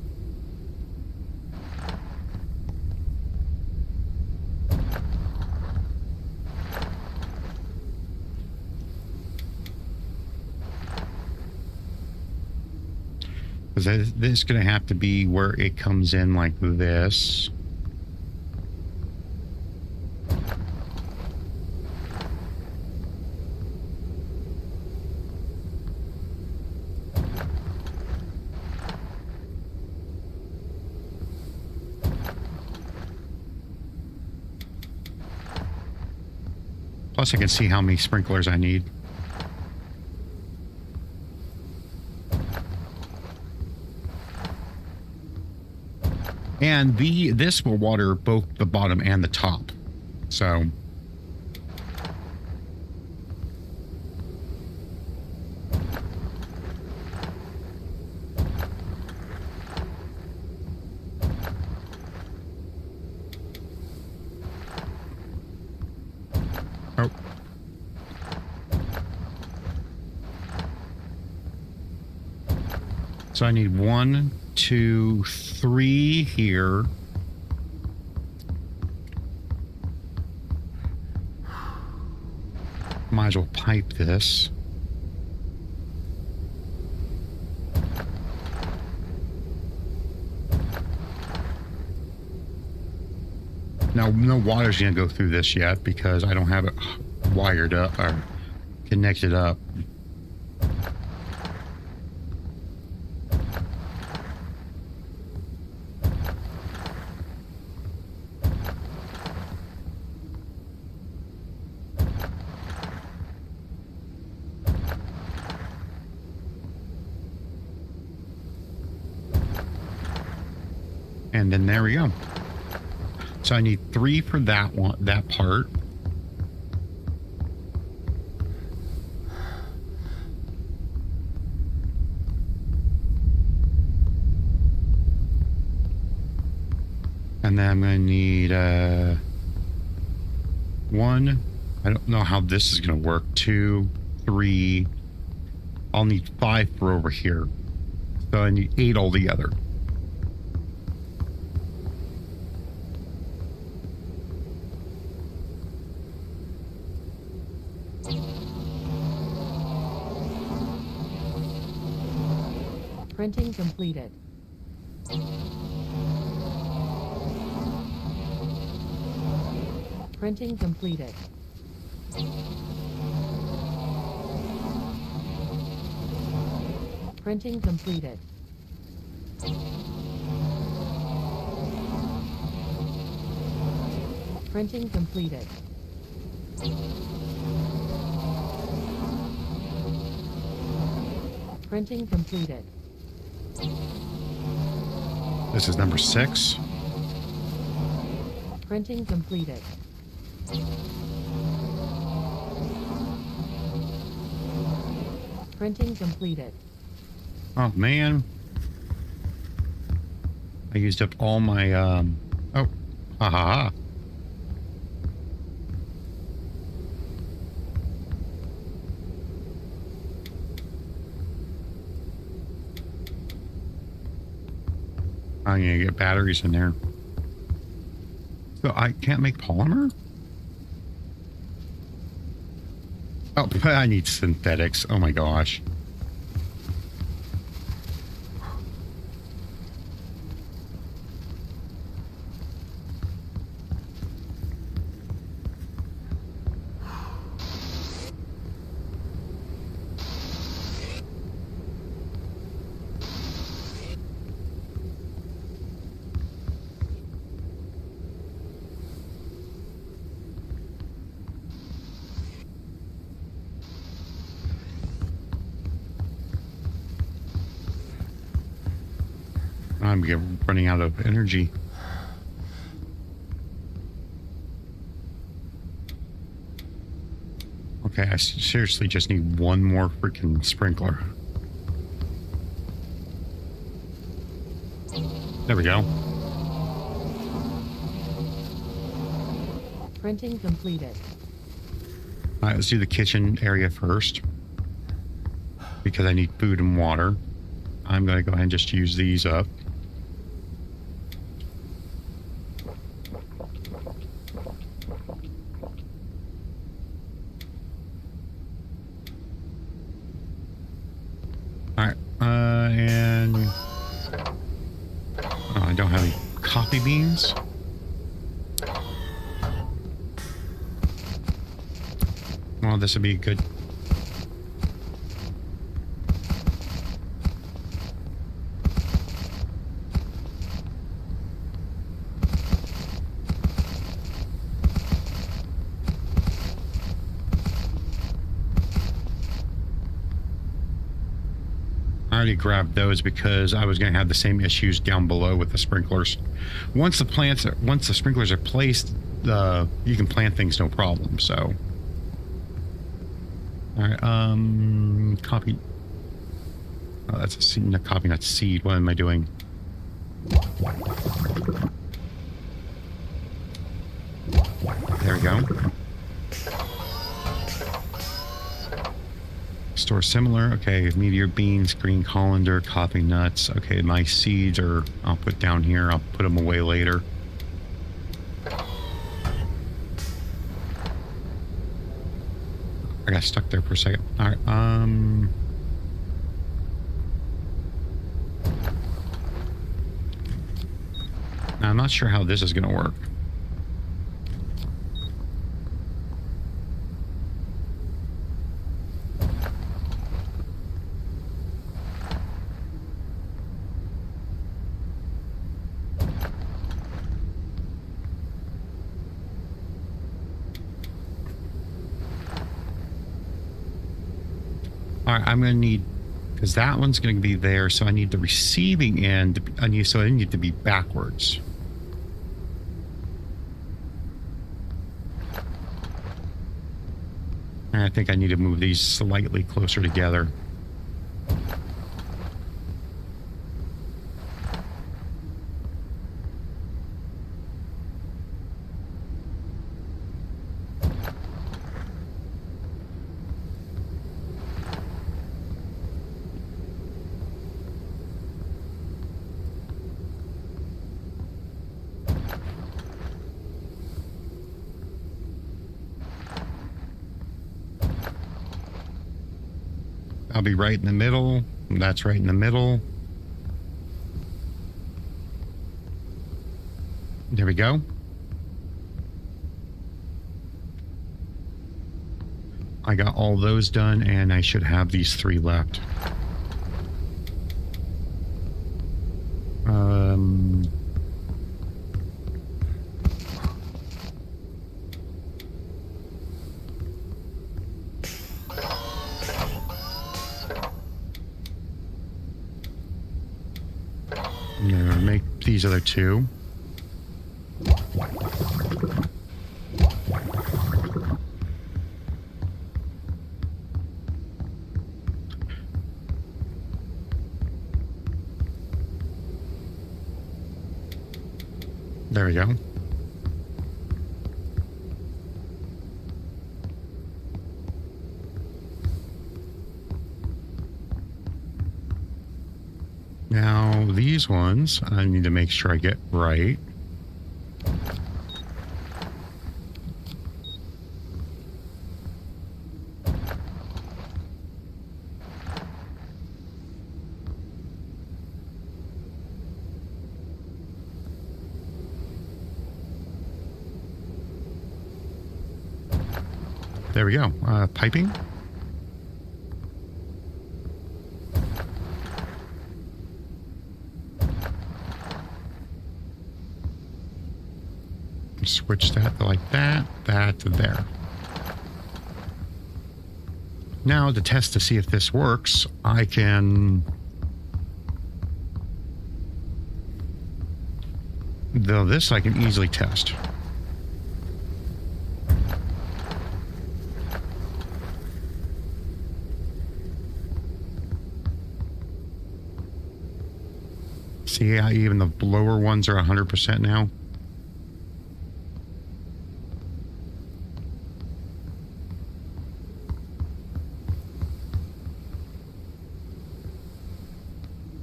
S1: Because this is going to have to be where it comes in like this. Plus, I can see how many sprinklers I need. And this will water both the bottom and the top. So oh. So I need 1, 2, 3 here. Might as well pipe this. Now, no water's gonna go through this yet because I don't have it wired up or connected up. And then there we go. So I need 3 for that one, that part. And then I'm going to need 1. I don't know how this is going to work. 2, 3. I'll need 5 for over here. So I need 8 altogether.
S4: Printing completed. Printing completed. Printing completed. Printing completed. Printing completed.
S1: This is number 6.
S4: Printing completed. Printing completed.
S1: Oh man, I used up all my oh, ha ha ha. I'm gonna get batteries in there. So I can't make polymer? Oh, but I need synthetics. Oh my gosh. I'm running out of energy. Okay, I seriously just need one more freaking sprinkler. There we go.
S4: Printing completed.
S1: All right, let's do the kitchen area first because I need food and water. I'm going to go ahead and just use these up. All right, and I don't have any coffee beans. Well, this would be good. I already grabbed those because I was going to have the same issues down below with the sprinklers. Once the sprinklers are placed, you can plant things no problem. So, all right, copy. Oh, that's a seed, not copy, not seed. What am I doing? There we go. Store similar. Okay, meteor beans, green colander, coffee nuts. Okay, my seeds are, I'll put down here. I'll put them away later. I got stuck there for a second. All right, now I'm not sure how this is going to work. All right, I'm going to need, because that one's going to be there, so I need the receiving end. I need to be backwards. And I think I need to move these slightly closer together. I'll be right in the middle. That's right in the middle. There we go. I got all those done, and I should have these 3 left. I'm gonna make these other 2. There we go. Now, these ones, I need to make sure I get right. There we go. Piping. Switch that to like that, that to there. Now to test to see if this works, I can Though this I can easily test. See how even the lower ones are 100% now?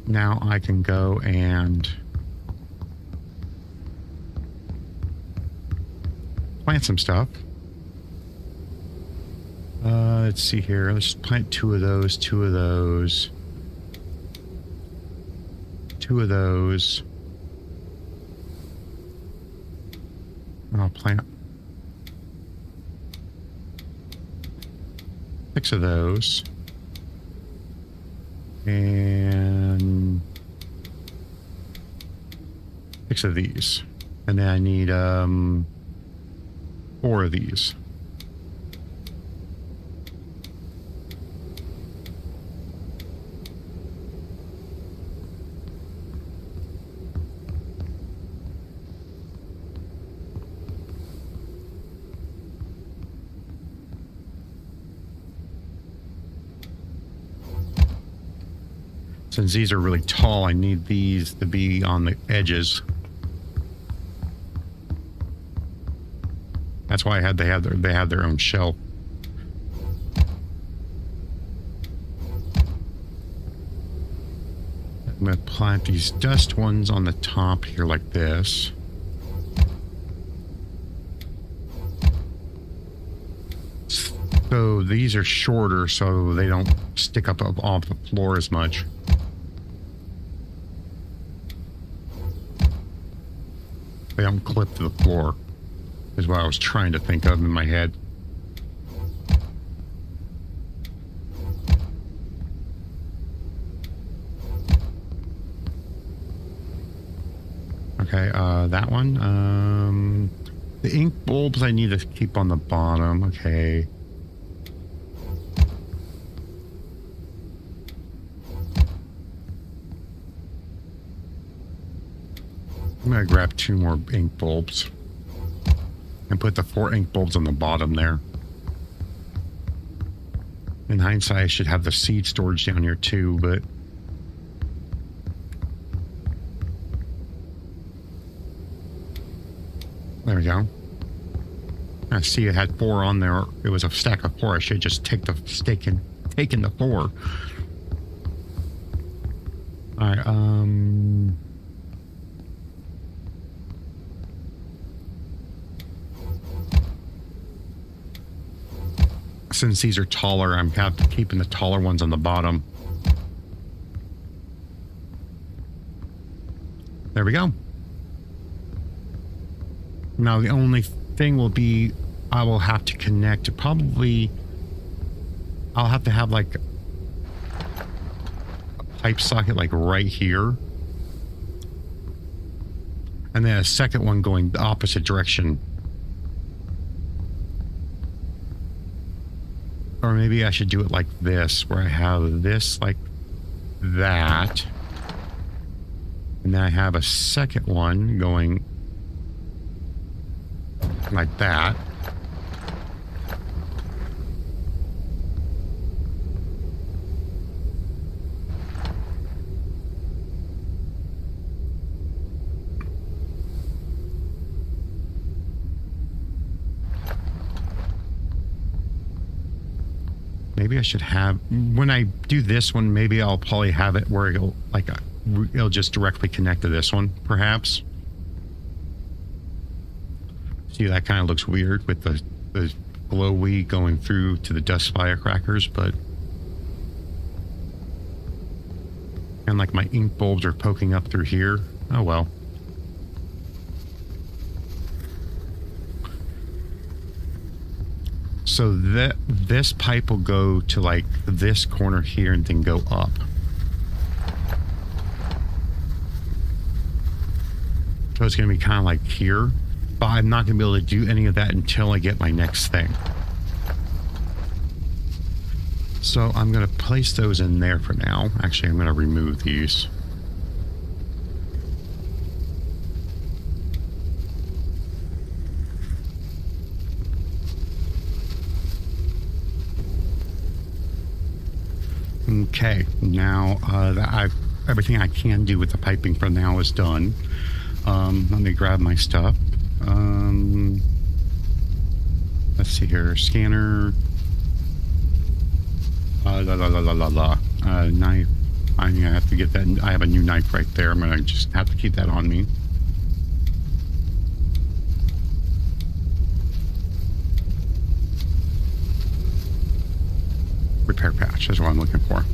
S1: Now I can go and plant some stuff. Let's see here. Let's plant two of those, two of those. Two of those. I'll plant 6 of those. And 6 of these. And then I need 4 of these. Since these are really tall, I need these to be on the edges. That's why they have their own shelf. I'm gonna plant these dust ones on the top here like this. So these are shorter, so they don't stick up off the floor as much. They don't clip to the floor, is what I was trying to think of in my head. Okay, that one. The ink bulbs I need to keep on the bottom. Okay. I'm gonna grab 2 more ink bulbs and put the 4 ink bulbs on the bottom there. In hindsight, I should have the seed storage down here too, but there we go. I see it had 4 on there. It was a stack of 4. I should just take the stake and taken the 4. All right. Since these are taller, I'm keeping the taller ones on the bottom. There we go. Now the only thing will be I will have to connect to probably I'll have to have like a pipe socket like right here. And then a second one going the opposite direction. Or maybe I should do it like this, where I have this like that. And then I have a second one going like that. Maybe I should have, when I do this one, maybe I'll probably have it where it'll like it'll just directly connect to this one, perhaps. See, that kind of looks weird with the glowy going through to the dust firecrackers, but and like my ink bulbs are poking up through here. Oh well. So that this pipe will go to like this corner here and then go up. So it's going to be kind of like here, but I'm not going to be able to do any of that until I get my next thing. So I'm going to place those in there for now. Actually, I'm going to remove these. Okay, now that everything I can do with the piping for now is done. Let me grab my stuff. Let's see here. Scanner. Knife. I'm gonna have to get that. I have a new knife right there. I'm gonna just have to keep that on me. Repair patch is what I'm looking for.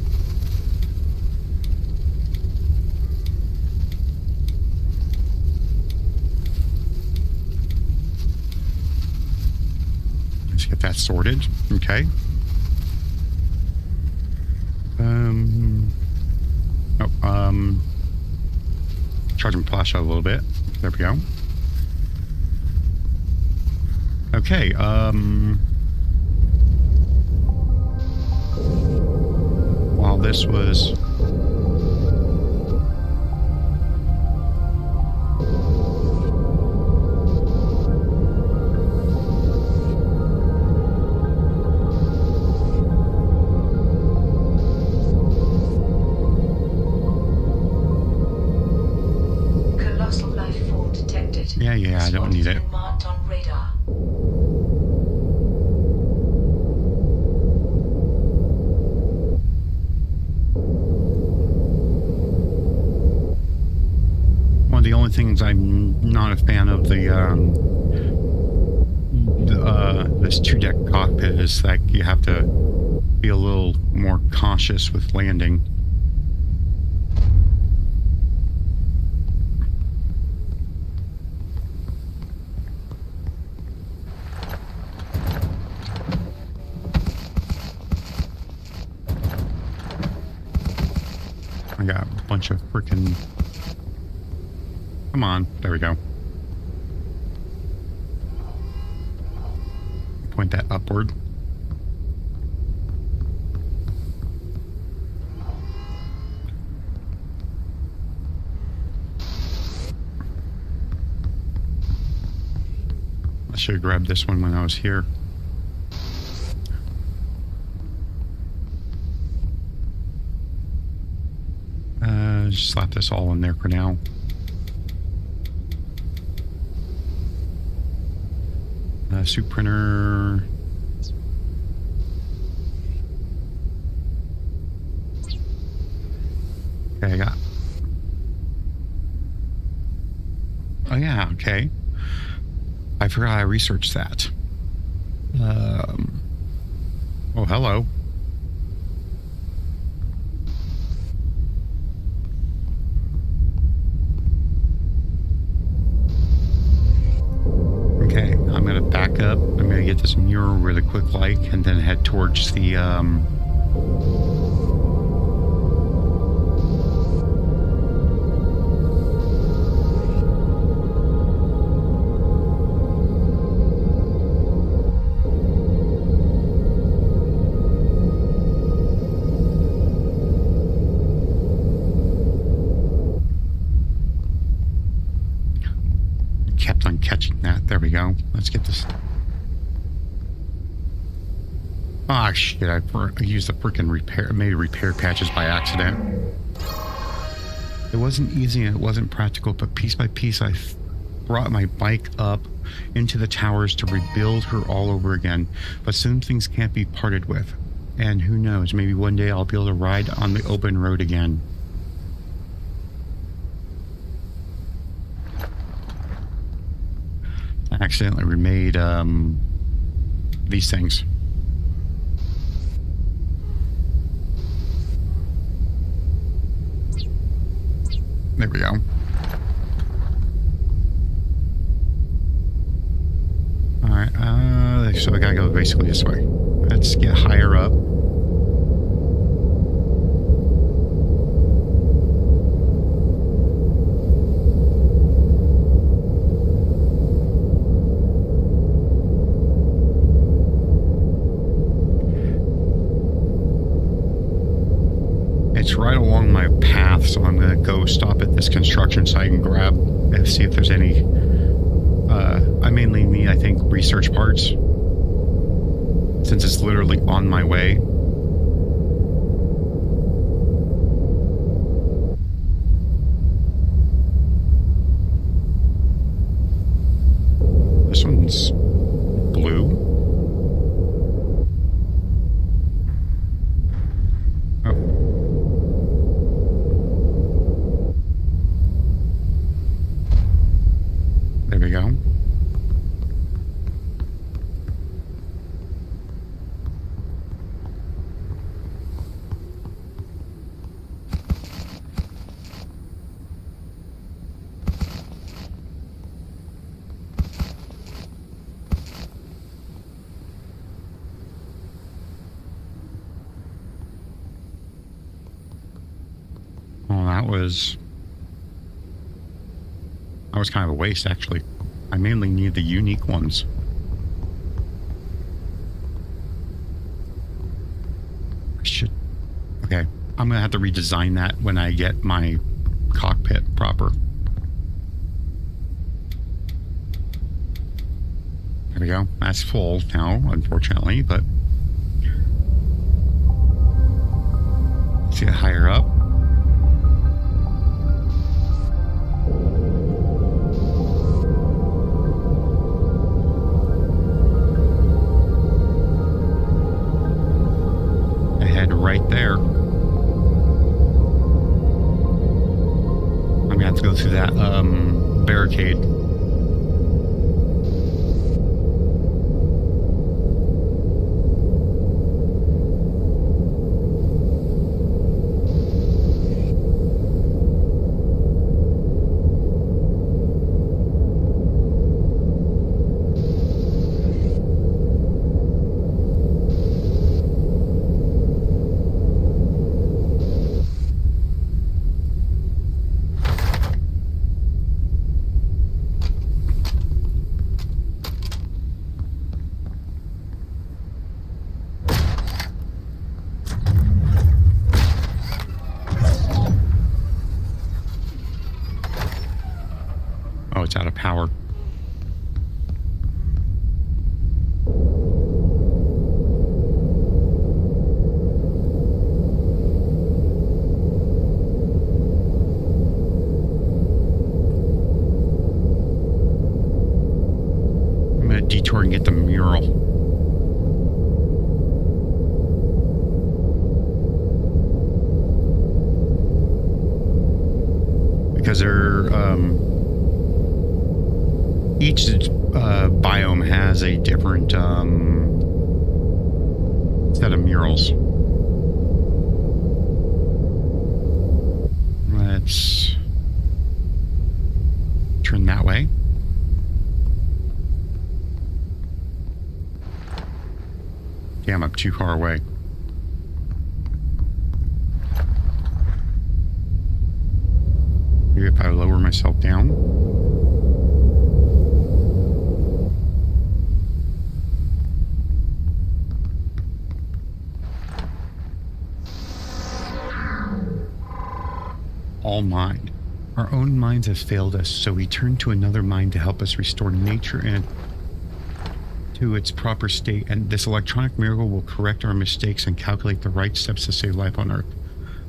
S1: Let's get that sorted. Okay. Charge my flash out a little bit. There we go. Okay, while this was
S2: Colossal life form detected.
S1: yeah, I don't need it.
S2: Been marked on radar.
S1: One of the only things I'm not a fan of this 2-deck cockpit is that you have to be a little more cautious with landing. I got a bunch of freaking... Come on. There we go. Point that upward. I should have grabbed this one when I was here. Just slap this all in there for now. Soup printer. Okay, I got. Oh yeah, okay. I forgot I researched that. Oh, hello. Okay, I'm gonna back up. I'm gonna get this mirror really quick like and then head towards the kept on catching that. There we go. Let's get this. Ah, shit. I used the freaking made repair patches by accident. It wasn't easy and it wasn't practical, but piece by piece, I brought my bike up into the towers to rebuild her all over again. But some things can't be parted with. And who knows, maybe one day I'll be able to ride on the open road again. I accidentally remade these things. There we go. Alright, so I gotta go basically this way. Let's get higher up. It's right along my path, so I'm going to go stop at this construction site and grab and see if there's any. I mainly need, I think, research parts, since it's literally on my way. That was kind of a waste, actually. I mainly need the unique ones. I should... Okay, I'm going to have to redesign that when I get my cockpit proper. There we go. That's full now, unfortunately, but... Let's get higher up. Right there. I'm gonna have to go through that barricade. Oh, it's out of power. I'm gonna detour and get the mural. Because they're each biome has a different set of murals. Let's turn that way. Damn, I'm too far away. Maybe if I lower myself down. All mind. Our own minds have failed us, so we turn to another mind to help us restore nature and to its proper state, and this electronic miracle will correct our mistakes and calculate the right steps to save life on Earth.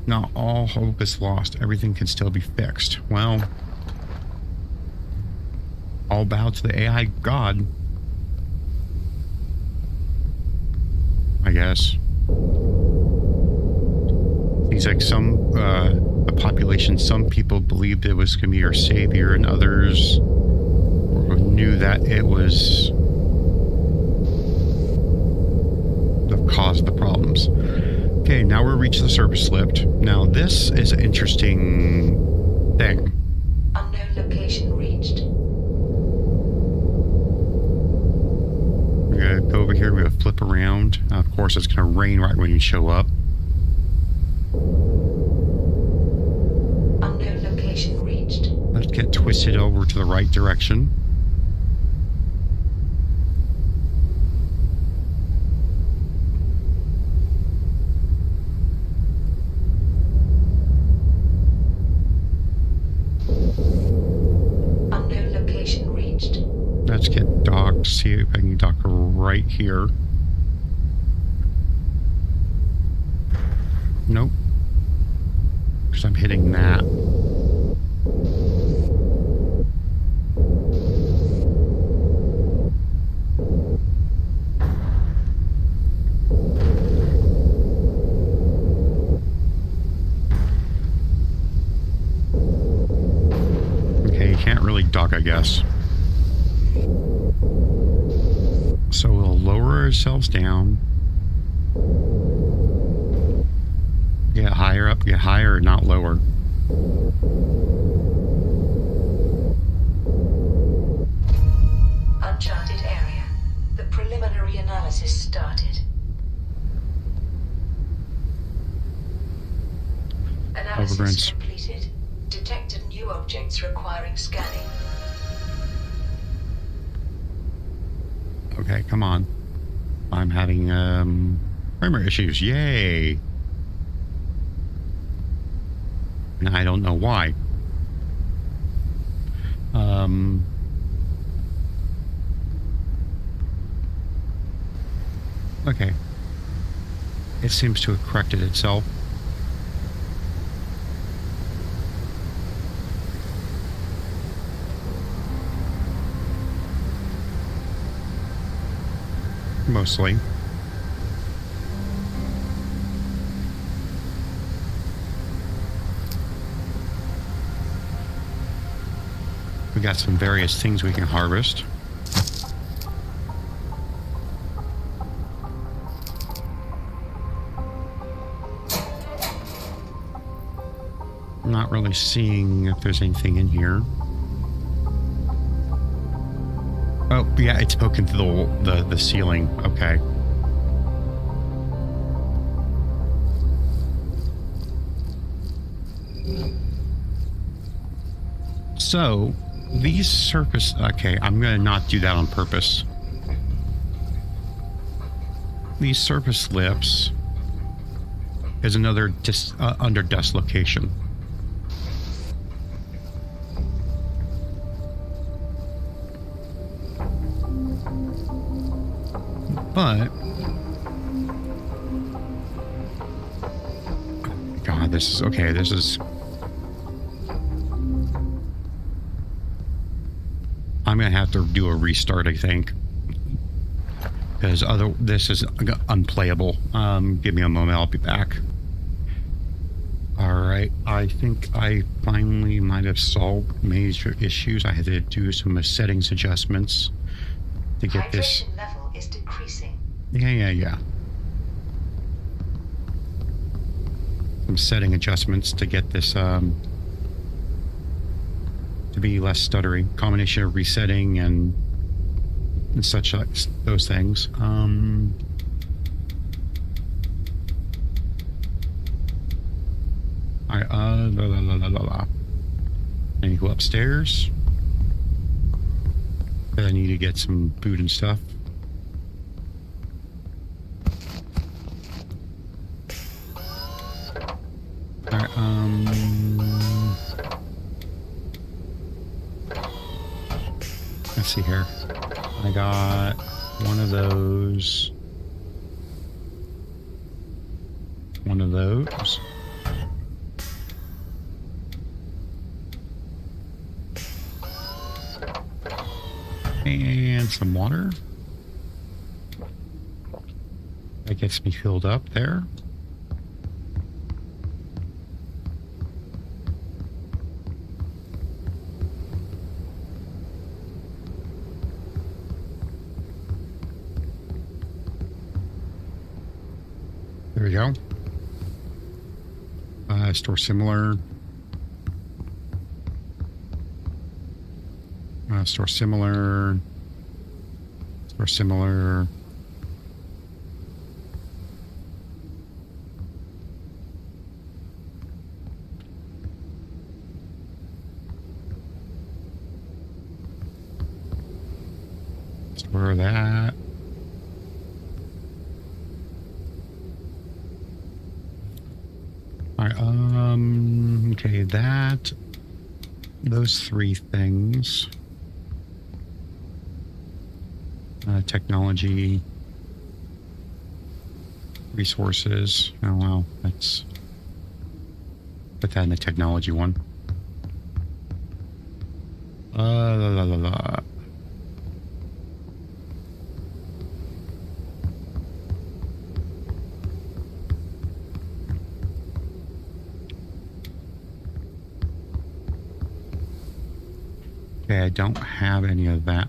S1: Not all hope is lost. Everything can still be fixed. Well, all bow to the AI god, I guess. Seems like the population, some people believed it was going to be our savior, and others knew that it was the cause of the problems. Okay, now we're reaching the surface lift. Now this is an interesting thing.
S2: Unknown location reached.
S1: We're gonna go over here, we're gonna flip around. Of course, it's gonna rain right when you show up.
S2: Unknown location reached.
S1: Let's get twisted over to the right direction.
S2: Unknown location reached.
S1: Let's get docked, see if I can dock right here. Nope. Because I'm hitting that. Okay, you can't really dock, I guess. So we'll lower ourselves down. Get higher up, get higher, not lower.
S2: Uncharted area. The preliminary analysis started. Analysis
S1: Overgrants.
S2: completed. Detected new objects requiring scanning.
S1: Okay, come on. I'm having primer issues. Yay! And I don't know why. Okay. It seems to have corrected itself. Mostly. We got some various things we can harvest. I'm not really seeing if there's anything in here. Oh, yeah, it's poking through the ceiling. Okay. So, these surface... Okay, I'm going to not do that on purpose. These surface lips is another under dust location. But... God, this is... Okay, this is... I'm going to have to do a restart, I think. Because this is unplayable. Give me a moment, I'll be back. Alright, I think I finally might have solved major issues. I had to do some settings adjustments to get this...
S2: Hydration level is decreasing.
S1: Yeah. Some setting adjustments to get this, to be less stuttery. Combination of resetting and such like those things. Alright, I need to go upstairs. I need to get some food and stuff. Alright, let's see here. I got one of those. One of those. And some water. That gets me filled up there. There we go. Store similar. Store similar. Store similar. Store that. All right, okay, those three things. Technology, resources. Oh, well, let's put that in the technology one. Okay, I don't have any of that.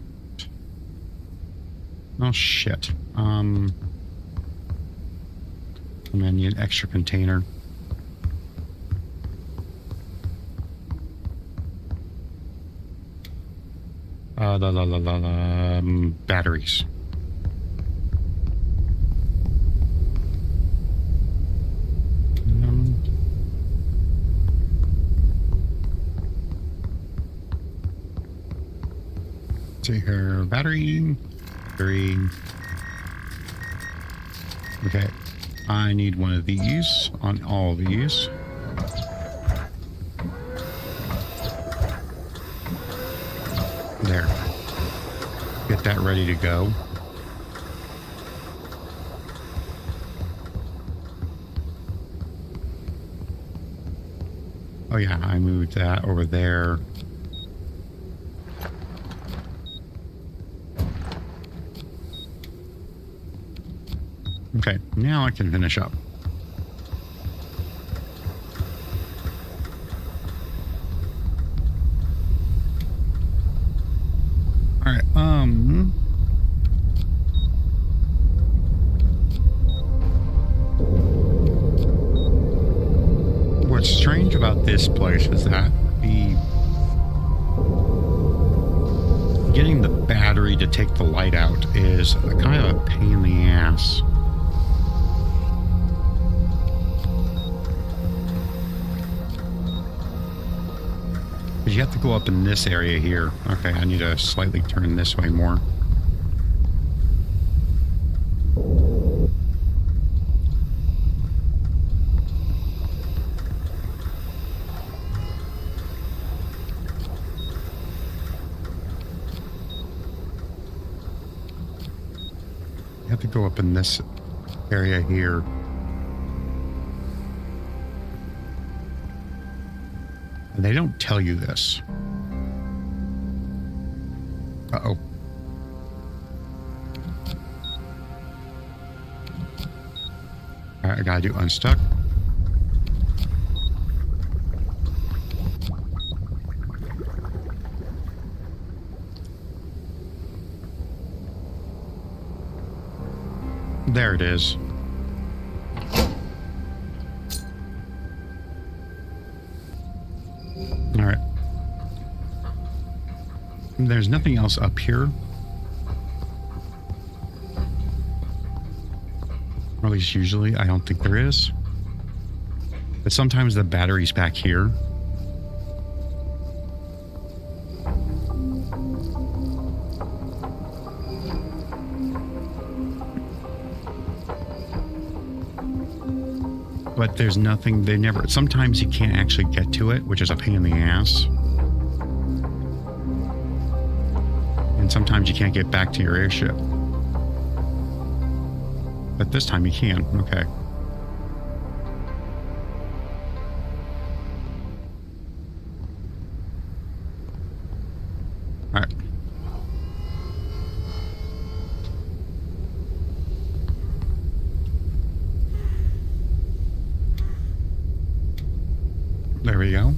S1: Oh shit. I'm gonna need an extra container. Batteries. See here, battery. Okay, I need one of these on all of these. There. Get that ready to go. Oh yeah, I moved that over there. Okay, now I can finish up. All right, what's strange about this place is that getting the battery to take the light out is a kind of a pain in the ass. You have to go up in this area here. Okay, I need to slightly turn this way more. You have to go up in this area here. And they don't tell you this. Uh-oh. All right, I gotta do unstuck. There it is. All right. There's nothing else up here. Or at least usually, I don't think there is. But sometimes the battery's back here. But there's nothing, they never, sometimes you can't actually get to it, which is a pain in the ass. And sometimes you can't get back to your airship. But this time you can, okay. All right. There we go.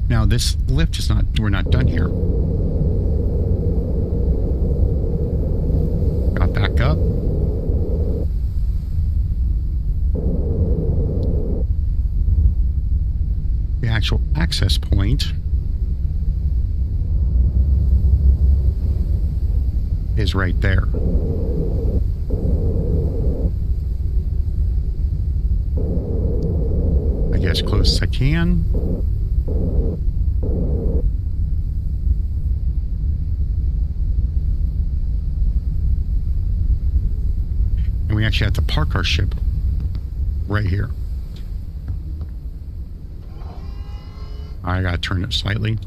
S1: Now this lift is not, we're not done here. Got back up. The actual access point is right there. I get as close as I can. And we actually have to park our ship right here. I gotta turn it slightly.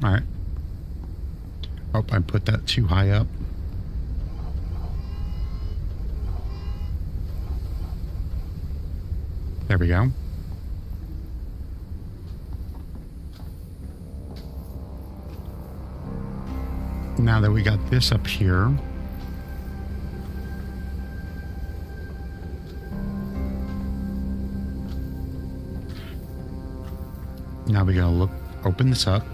S1: All right. Oh, I put that too high up. There we go. Now that we got this up here, now we're gonna open this up.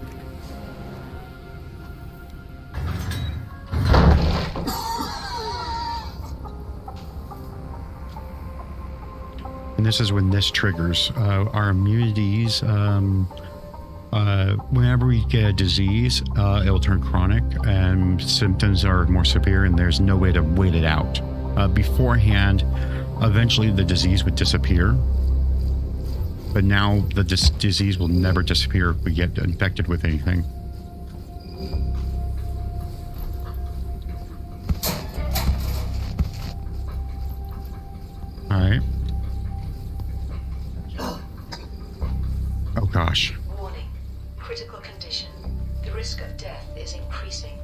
S1: And this is when this triggers our immunities. Whenever we get a disease, it'll turn chronic and symptoms are more severe, and there's no way to wait it out. Beforehand, eventually the disease would disappear. But now the disease will never disappear if we get infected with anything. All right. Oh gosh.
S2: Warning. Critical condition. The risk of death is increasing.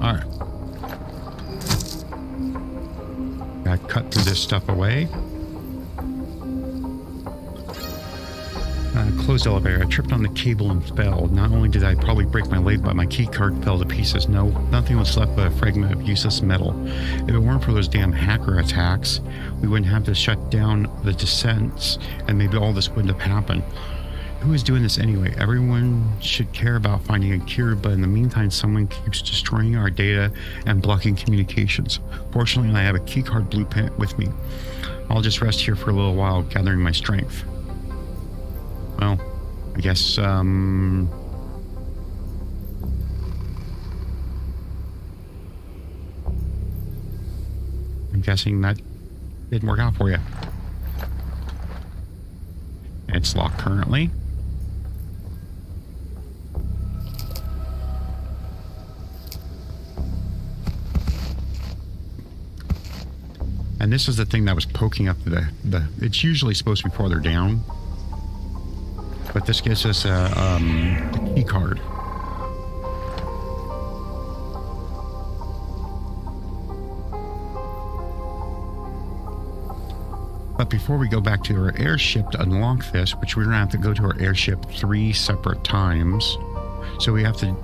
S1: All right. Gotta cut through this stuff away. Closed elevator. I tripped on the cable and fell. Not only did I probably break my leg, but my key card fell to pieces. No, nothing was left but a fragment of useless metal. If it weren't for those damn hacker attacks, we wouldn't have to shut down the descents, and maybe all this wouldn't have happened. Who is doing this anyway? Everyone should care about finding a cure, but in the meantime, someone keeps destroying our data and blocking communications. Fortunately, I have a keycard blueprint with me. I'll just rest here for a little while, gathering my strength. Well, I guess, I'm guessing that didn't work out for you. It's locked currently. And this is the thing that was poking up the it's usually supposed to be farther down. But this gives us a key card. But before we go back to our airship to unlock this, which we're gonna have to go to our airship 3 separate times. So we got the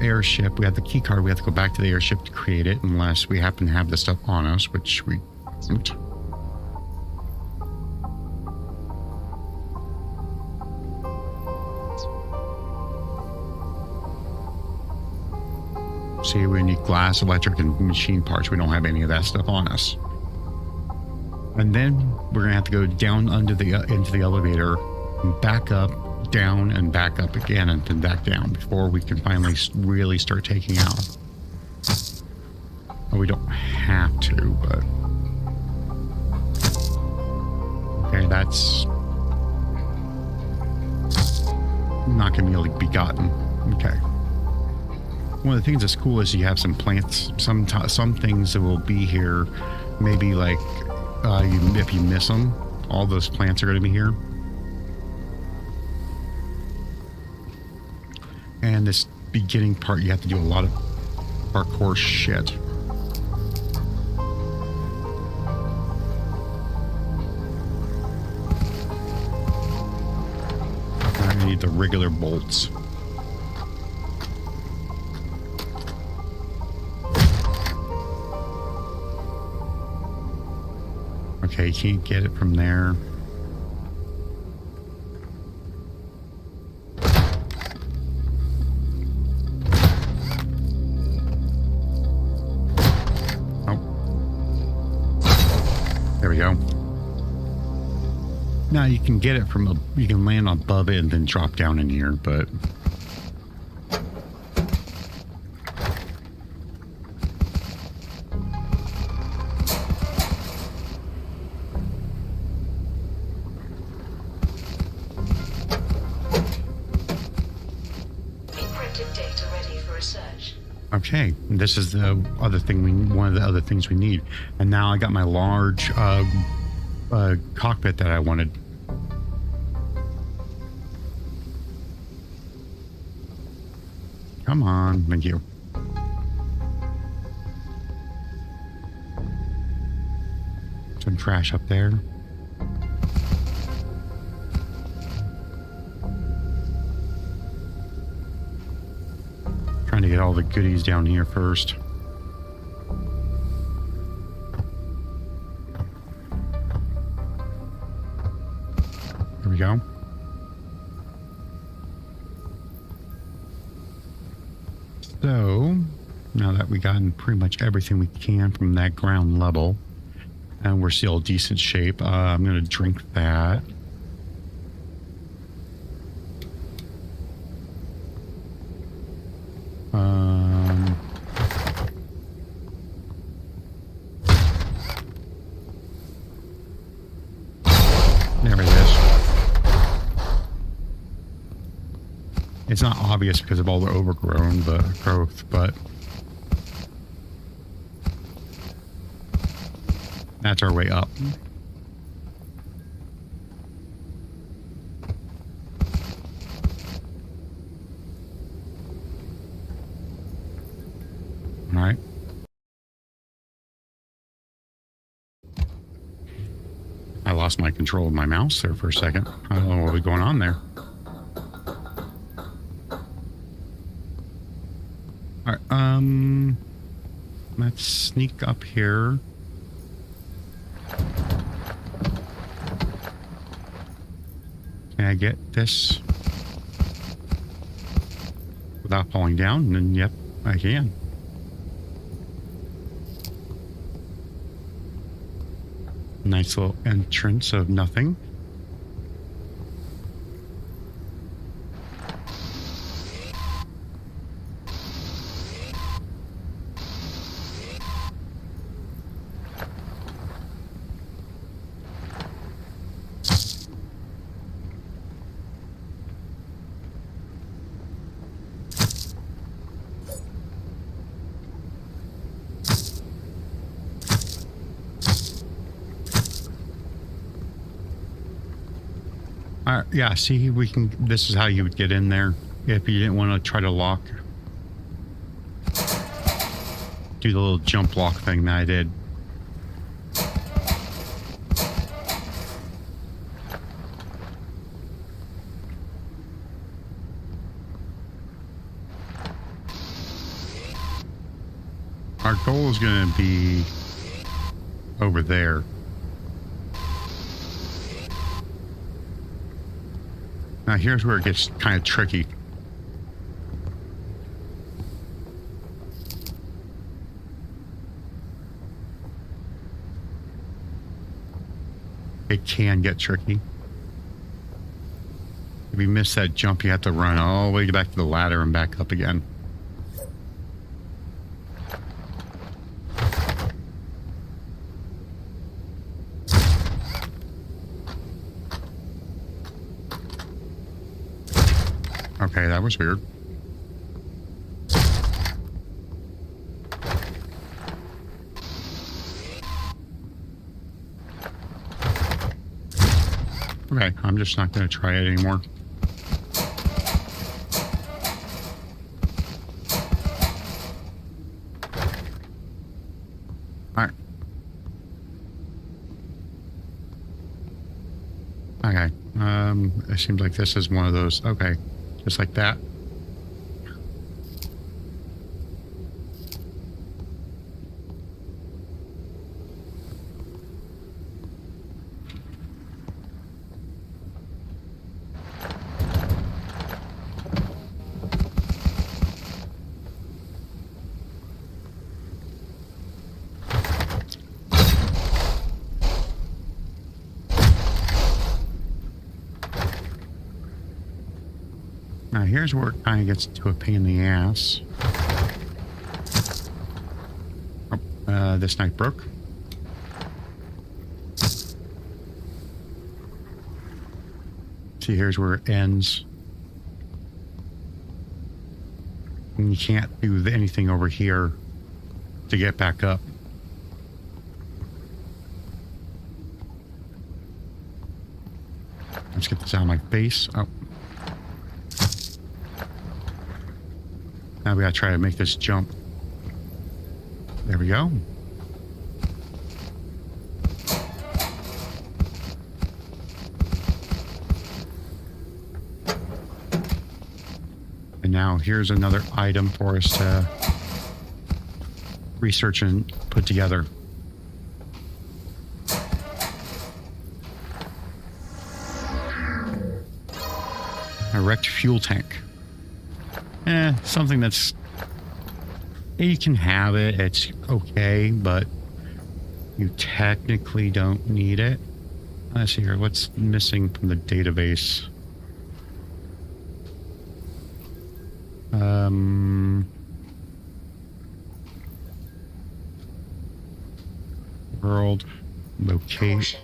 S1: airship, we have the key card, we have to go back to the airship to create it, unless we happen to have this stuff on us, which we don't. See, we need glass, electric, and machine parts. We don't have any of that stuff on us. And then we're gonna have to go down into the elevator, and back up, down, and back up again, and then back down before we can finally really start taking out. Well, we don't have to, but okay, that's not gonna be able to be gotten. Okay. One of the things that's cool is you have some plants, some things that will be here. Maybe like if you miss them, all those plants are going to be here. And this beginning part, you have to do a lot of parkour shit. I need the regular bolts. Okay, you can't get it from there. Oh. There we go. Now you can get it from you can land above it and then drop down in here, but okay, this is the other thing one of the other things we need. And now I got my large cockpit that I wanted. Come on, thank you. Some trash up there. Trying to get all the goodies down here first. There we go. So, now that we've gotten pretty much everything we can from that ground level, And we're still decent shape. I'm going to drink that. There it is. It's not obvious because of all the overgrown growth, but that's our way up. All right. I lost my control of my mouse there for a second. I don't know what was going on there. All right, let's sneak up here. Can I get this without falling down? And yep, I can. Nice little entrance of nothing. Yeah, see, we can. This is how you would get in there if you didn't want to try to lock. Do the little jump lock thing that I did. Our goal is going to be over there. Now here's where it gets kind of tricky. It can get tricky. If you miss that jump, you have to run all the way back to the ladder and back up again. Okay, that was weird. Okay, I'm just not going to try it anymore. Alright. Okay, it seems like this is one of those. Okay. Just like that. Now here's where it kind of gets to a pain in the ass. Oh, this night broke. See, here's where it ends. And you can't do anything over here to get back up. Let's get this out of my face. Oh. Now we gotta try to make this jump. There we go. And now here's another item for us to research and put together. A wrecked fuel tank. Something that's, you can have it, it's okay, but You technically don't need it. Let's see here. What's missing from the database? World, locate,
S2: Caution.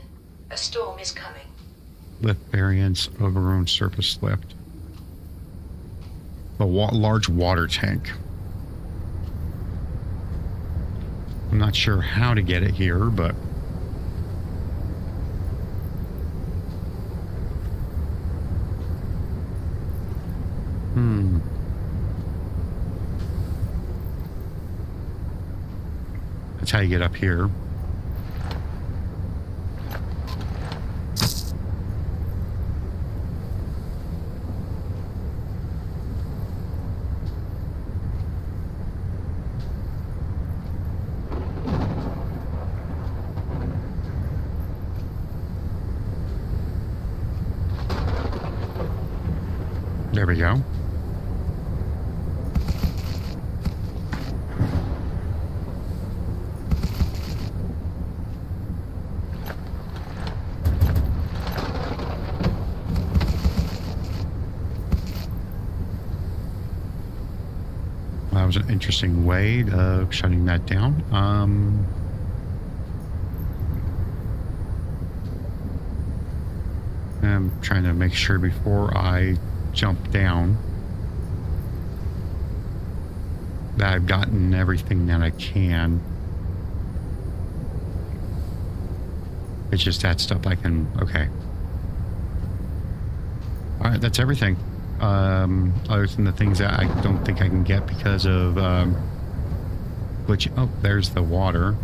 S2: A storm is coming.
S1: lift variance, overgrown surface lift. A large water tank. I'm not sure how to get it here, but that's how you get up here. There we go. That was an interesting way of shutting that down. I'm trying to make sure before I jump down that I've gotten everything that I can. It's just that stuff I can. Okay. All right, that's everything. Other than the things that I don't think I can get because of which, oh, there's the water.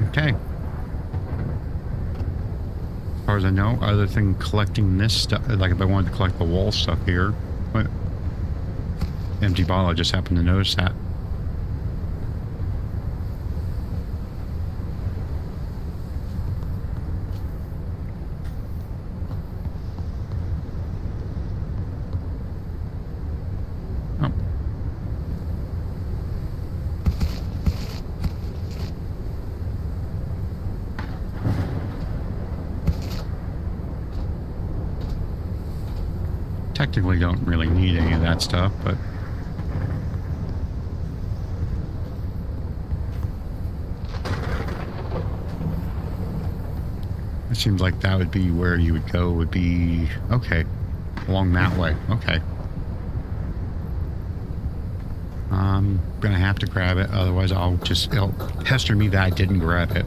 S1: Okay. As far as I know, other than collecting this stuff, like if I wanted to collect the wall stuff here, what? Empty bottle, I just happened to notice that. Oh. Technically don't really need any of that stuff, but it seems like that would be where you would go, would be, okay, along that way. Okay. I'm gonna have to grab it, otherwise it'll pester me that I didn't grab it.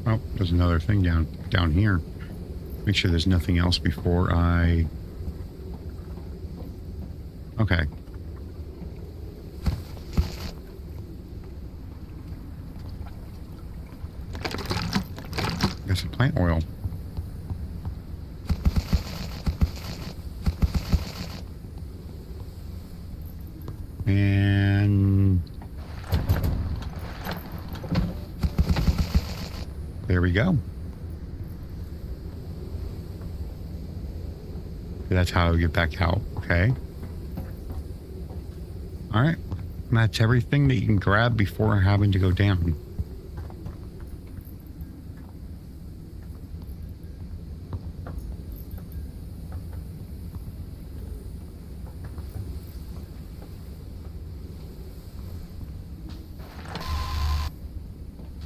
S1: Oh, there's another thing down here. Make sure there's nothing else before I... Okay. Got some plant oil. And... there we go. That's how I get back out. Okay. All right. And that's everything that you can grab before having to go down.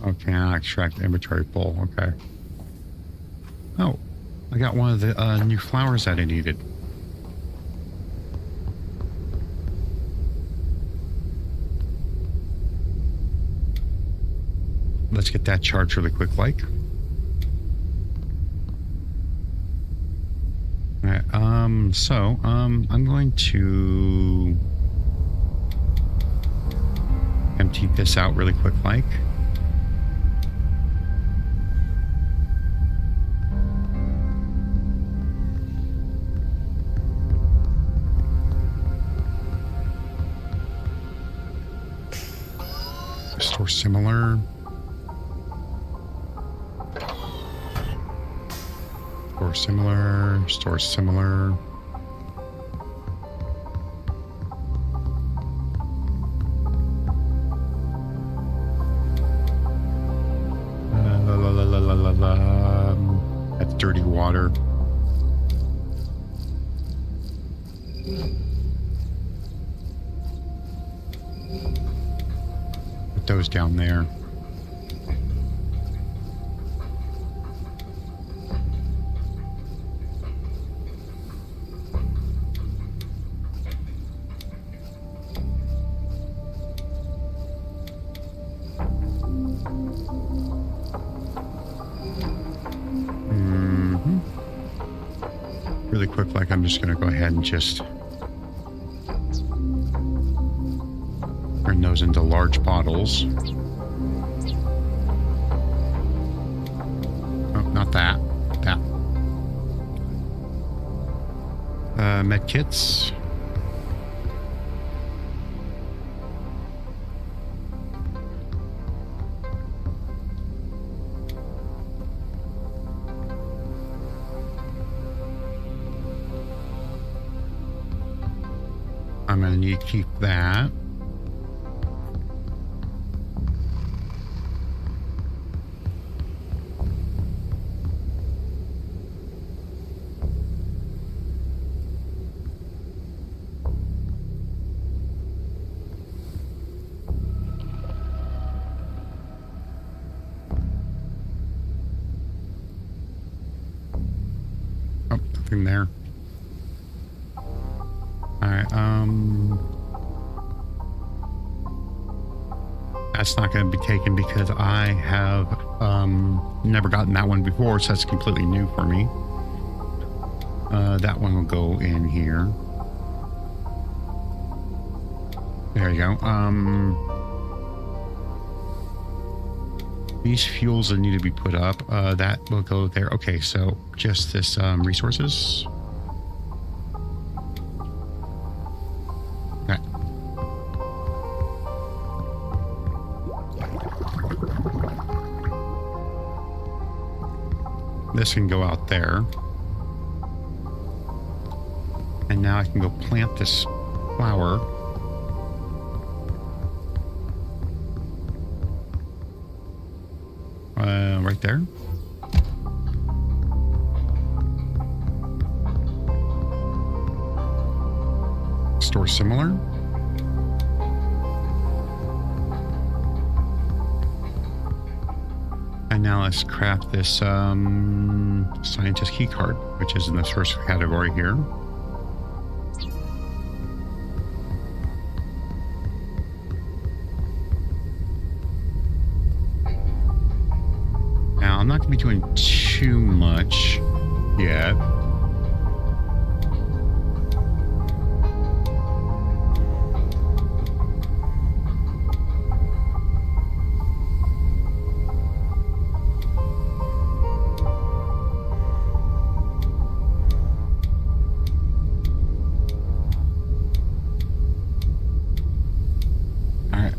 S1: Okay, I'll extract the inventory full. Okay. Oh, I got one of the new flowers that I needed. let's get that charged really quick, like. All right, I'm going to empty this out really quick, like. Store similar. Store similar. Store similar. That's dirty water. Put those down there. Really quick, like I'm just going to go ahead and just turn those into large bottles. Oh, not that. That. Med kits. I'm going to need to keep that. Oh, nothing there. That's not going to be taken because I have never gotten that one before, so that's completely new for me. That one will go in here. There you go. These fuels that need to be put up, that will go there. Okay, so just this resources. Okay. This can go out there. And now I can go plant this flower. Right there. Store similar. And now let's craft this scientist key card, which is in the first category here. Now I'm not going to be doing too much yet.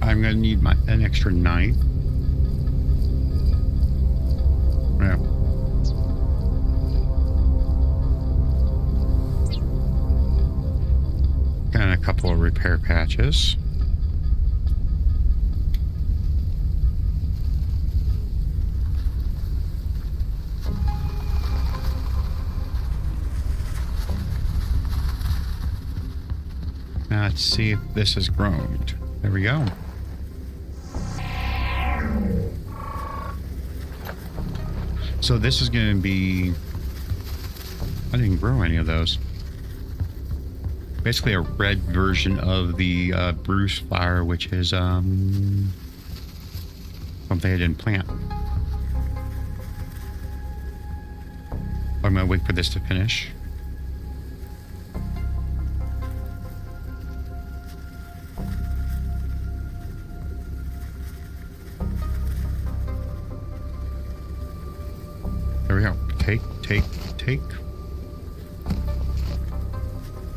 S1: I'm going to need an extra knife. Yeah. And a couple of repair patches. Now let's see if this has grown. There we go. So this is going to be... I didn't grow any of those. Basically a red version of the Bruce flower, which is... oh, something I didn't plant. I'm gonna wait for this to finish. There we go. Take.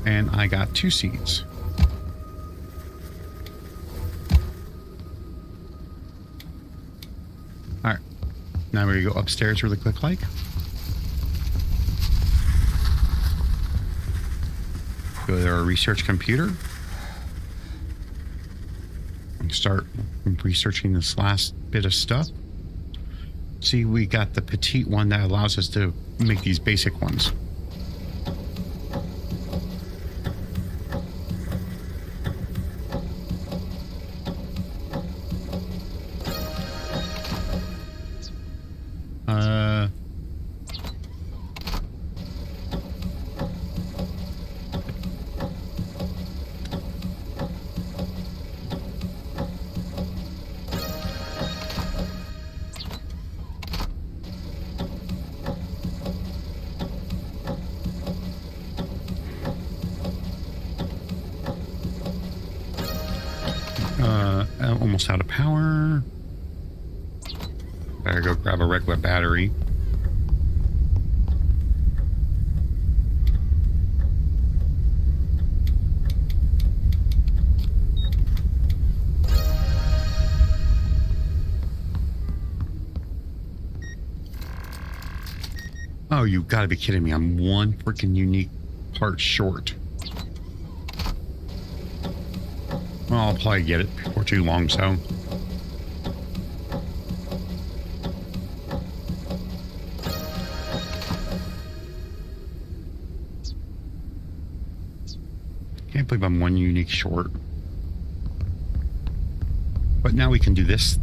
S1: And I got 2 seeds. Alright. Now we're gonna go upstairs really quick like. Go to our research computer. And start researching this last bit of stuff. See, we got the petite one that allows us to make these basic ones. Almost out of power. Better go grab a regular battery. Oh, you gotta be kidding me. I'm one freaking unique part short. Well, I'll probably get it before too long, so. Can't believe I'm one unique short. But now we can do this.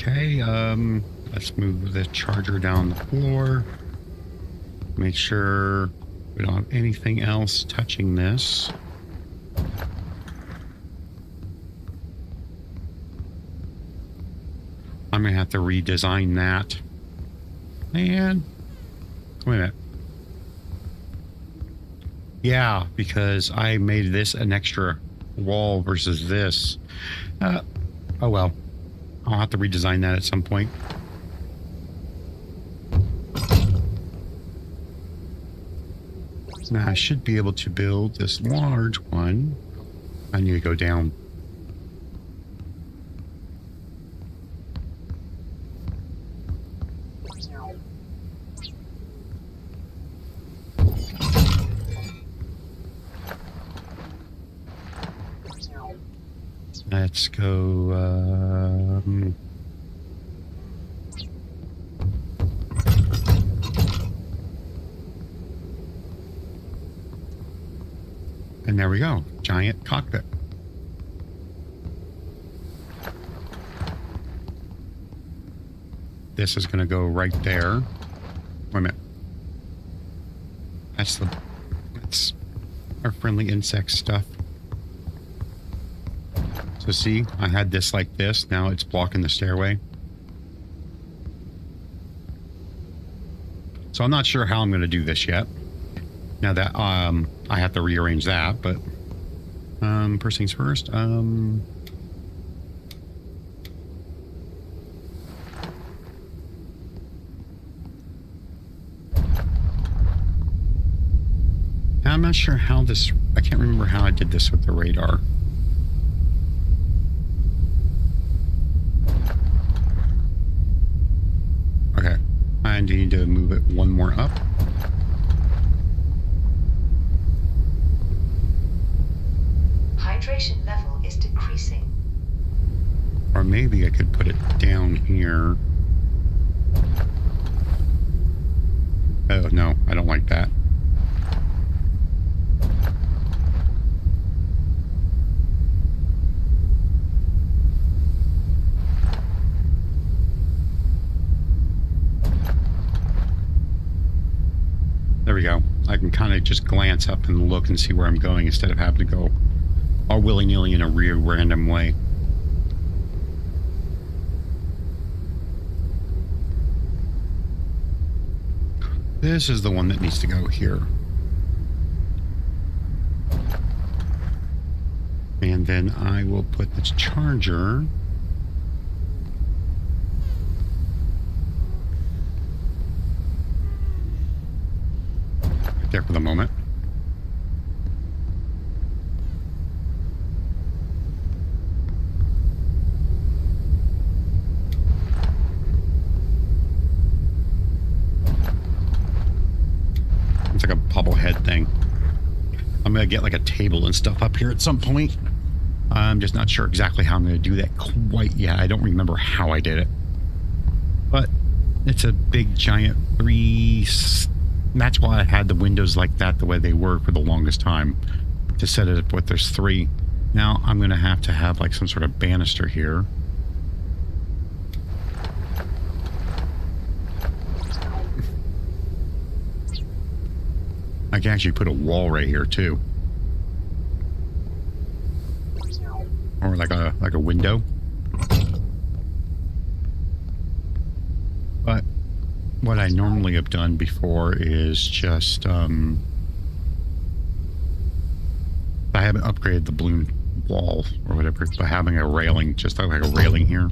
S1: Okay, let's move the charger down the floor. Make sure we don't have anything else touching this. I'm gonna have to redesign that. And wait a minute. Yeah, because I made this an extra wall versus this. Oh well. I'll have to redesign that at some point. Now I should be able to build this large one. I need to go down. Let's go, and there we go. Giant cockpit. This is going to go right there. Wait a minute. That's our friendly insect stuff. So see, I had this like this. Now it's blocking the stairway. So I'm not sure how I'm going to do this yet. Now that I have to rearrange that, but first things first. I'm not sure how this. I can't remember how I did this with the radar. Okay, I need to move it one more up.
S2: Hydration level is decreasing.
S1: Or maybe I could put it down here. Oh, no, I don't like that. go. I can kind of just glance up and look and see where I'm going instead of having to go all willy-nilly in a real random way. This is the one that needs to go here. And then I will put this charger right there for the moment. It's like a bobblehead thing. I'm going to get like a table and stuff up here at some point. I'm just not sure exactly how I'm going to do that quite yet. I don't remember how I did it. But it's a big giant that's why I had the windows like that the way they were for the longest time. To set it up with there's 3. Now I'm going to have like some sort of banister here. I can actually put a wall right here too. Or like a window. But what I normally have done before is just I haven't upgraded the balloon wall or whatever by having a railing, just like a railing here.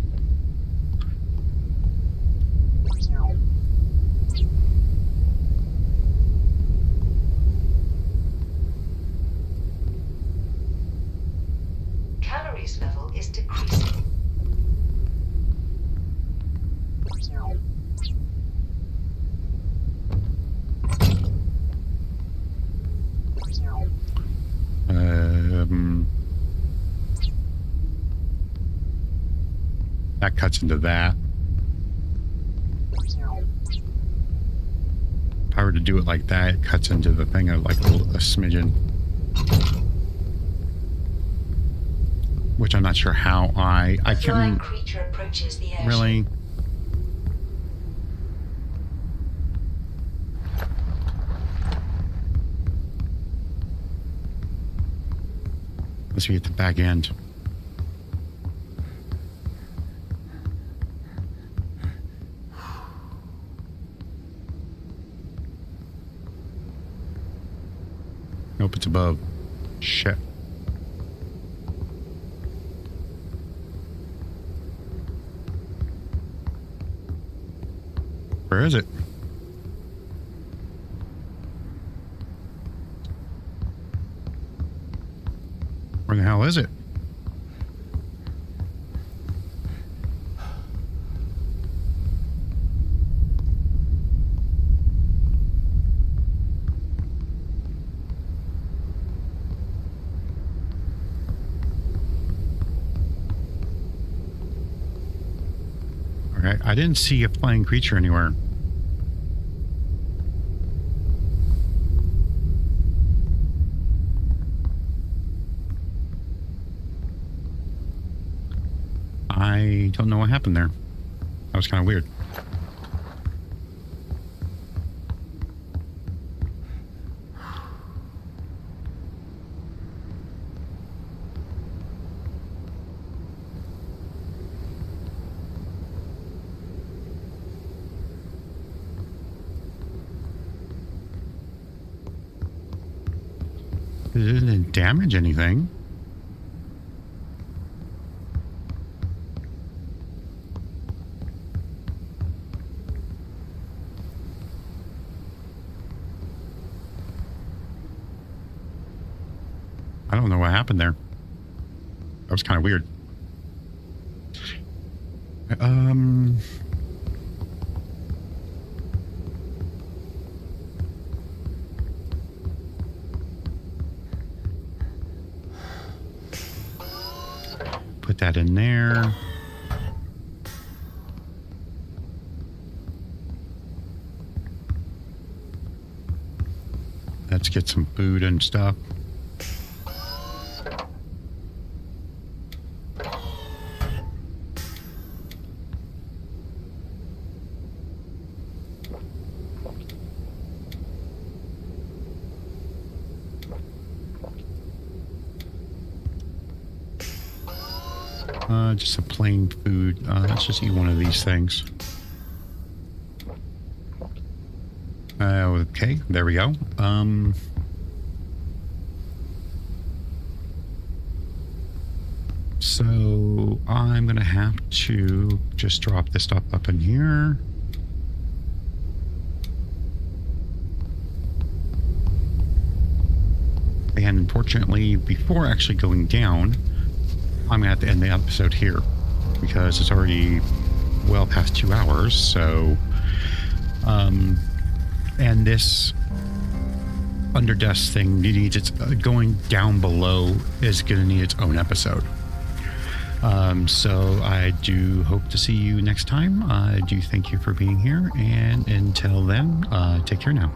S2: Calories level is decreasing.
S1: That cuts into that. If I were to do it like that, it cuts into the thing of like a smidgen. Which I'm not sure how I can't
S2: Flying creature approaches the airship.
S1: really. Let's be at the back end. Nope, it's above. Shit. Where is it? Where the hell is it? Okay, I didn't see a flying creature anywhere. I don't know what happened there. That was kind of weird. It didn't damage anything. I don't know what happened there. That was kind of weird. Put that in there. Let's get some food and stuff. Just a plain food. Let's just eat one of these things. Okay, there we go. So I'm gonna have to just drop this stuff up in here. And unfortunately, before actually going down, I'm gonna have to end the episode here because it's already well past 2 hours. So, and this underdesk thing needs its going down below is going to need its own episode. So I do hope to see you next time. I do thank you for being here, and until then, take care now.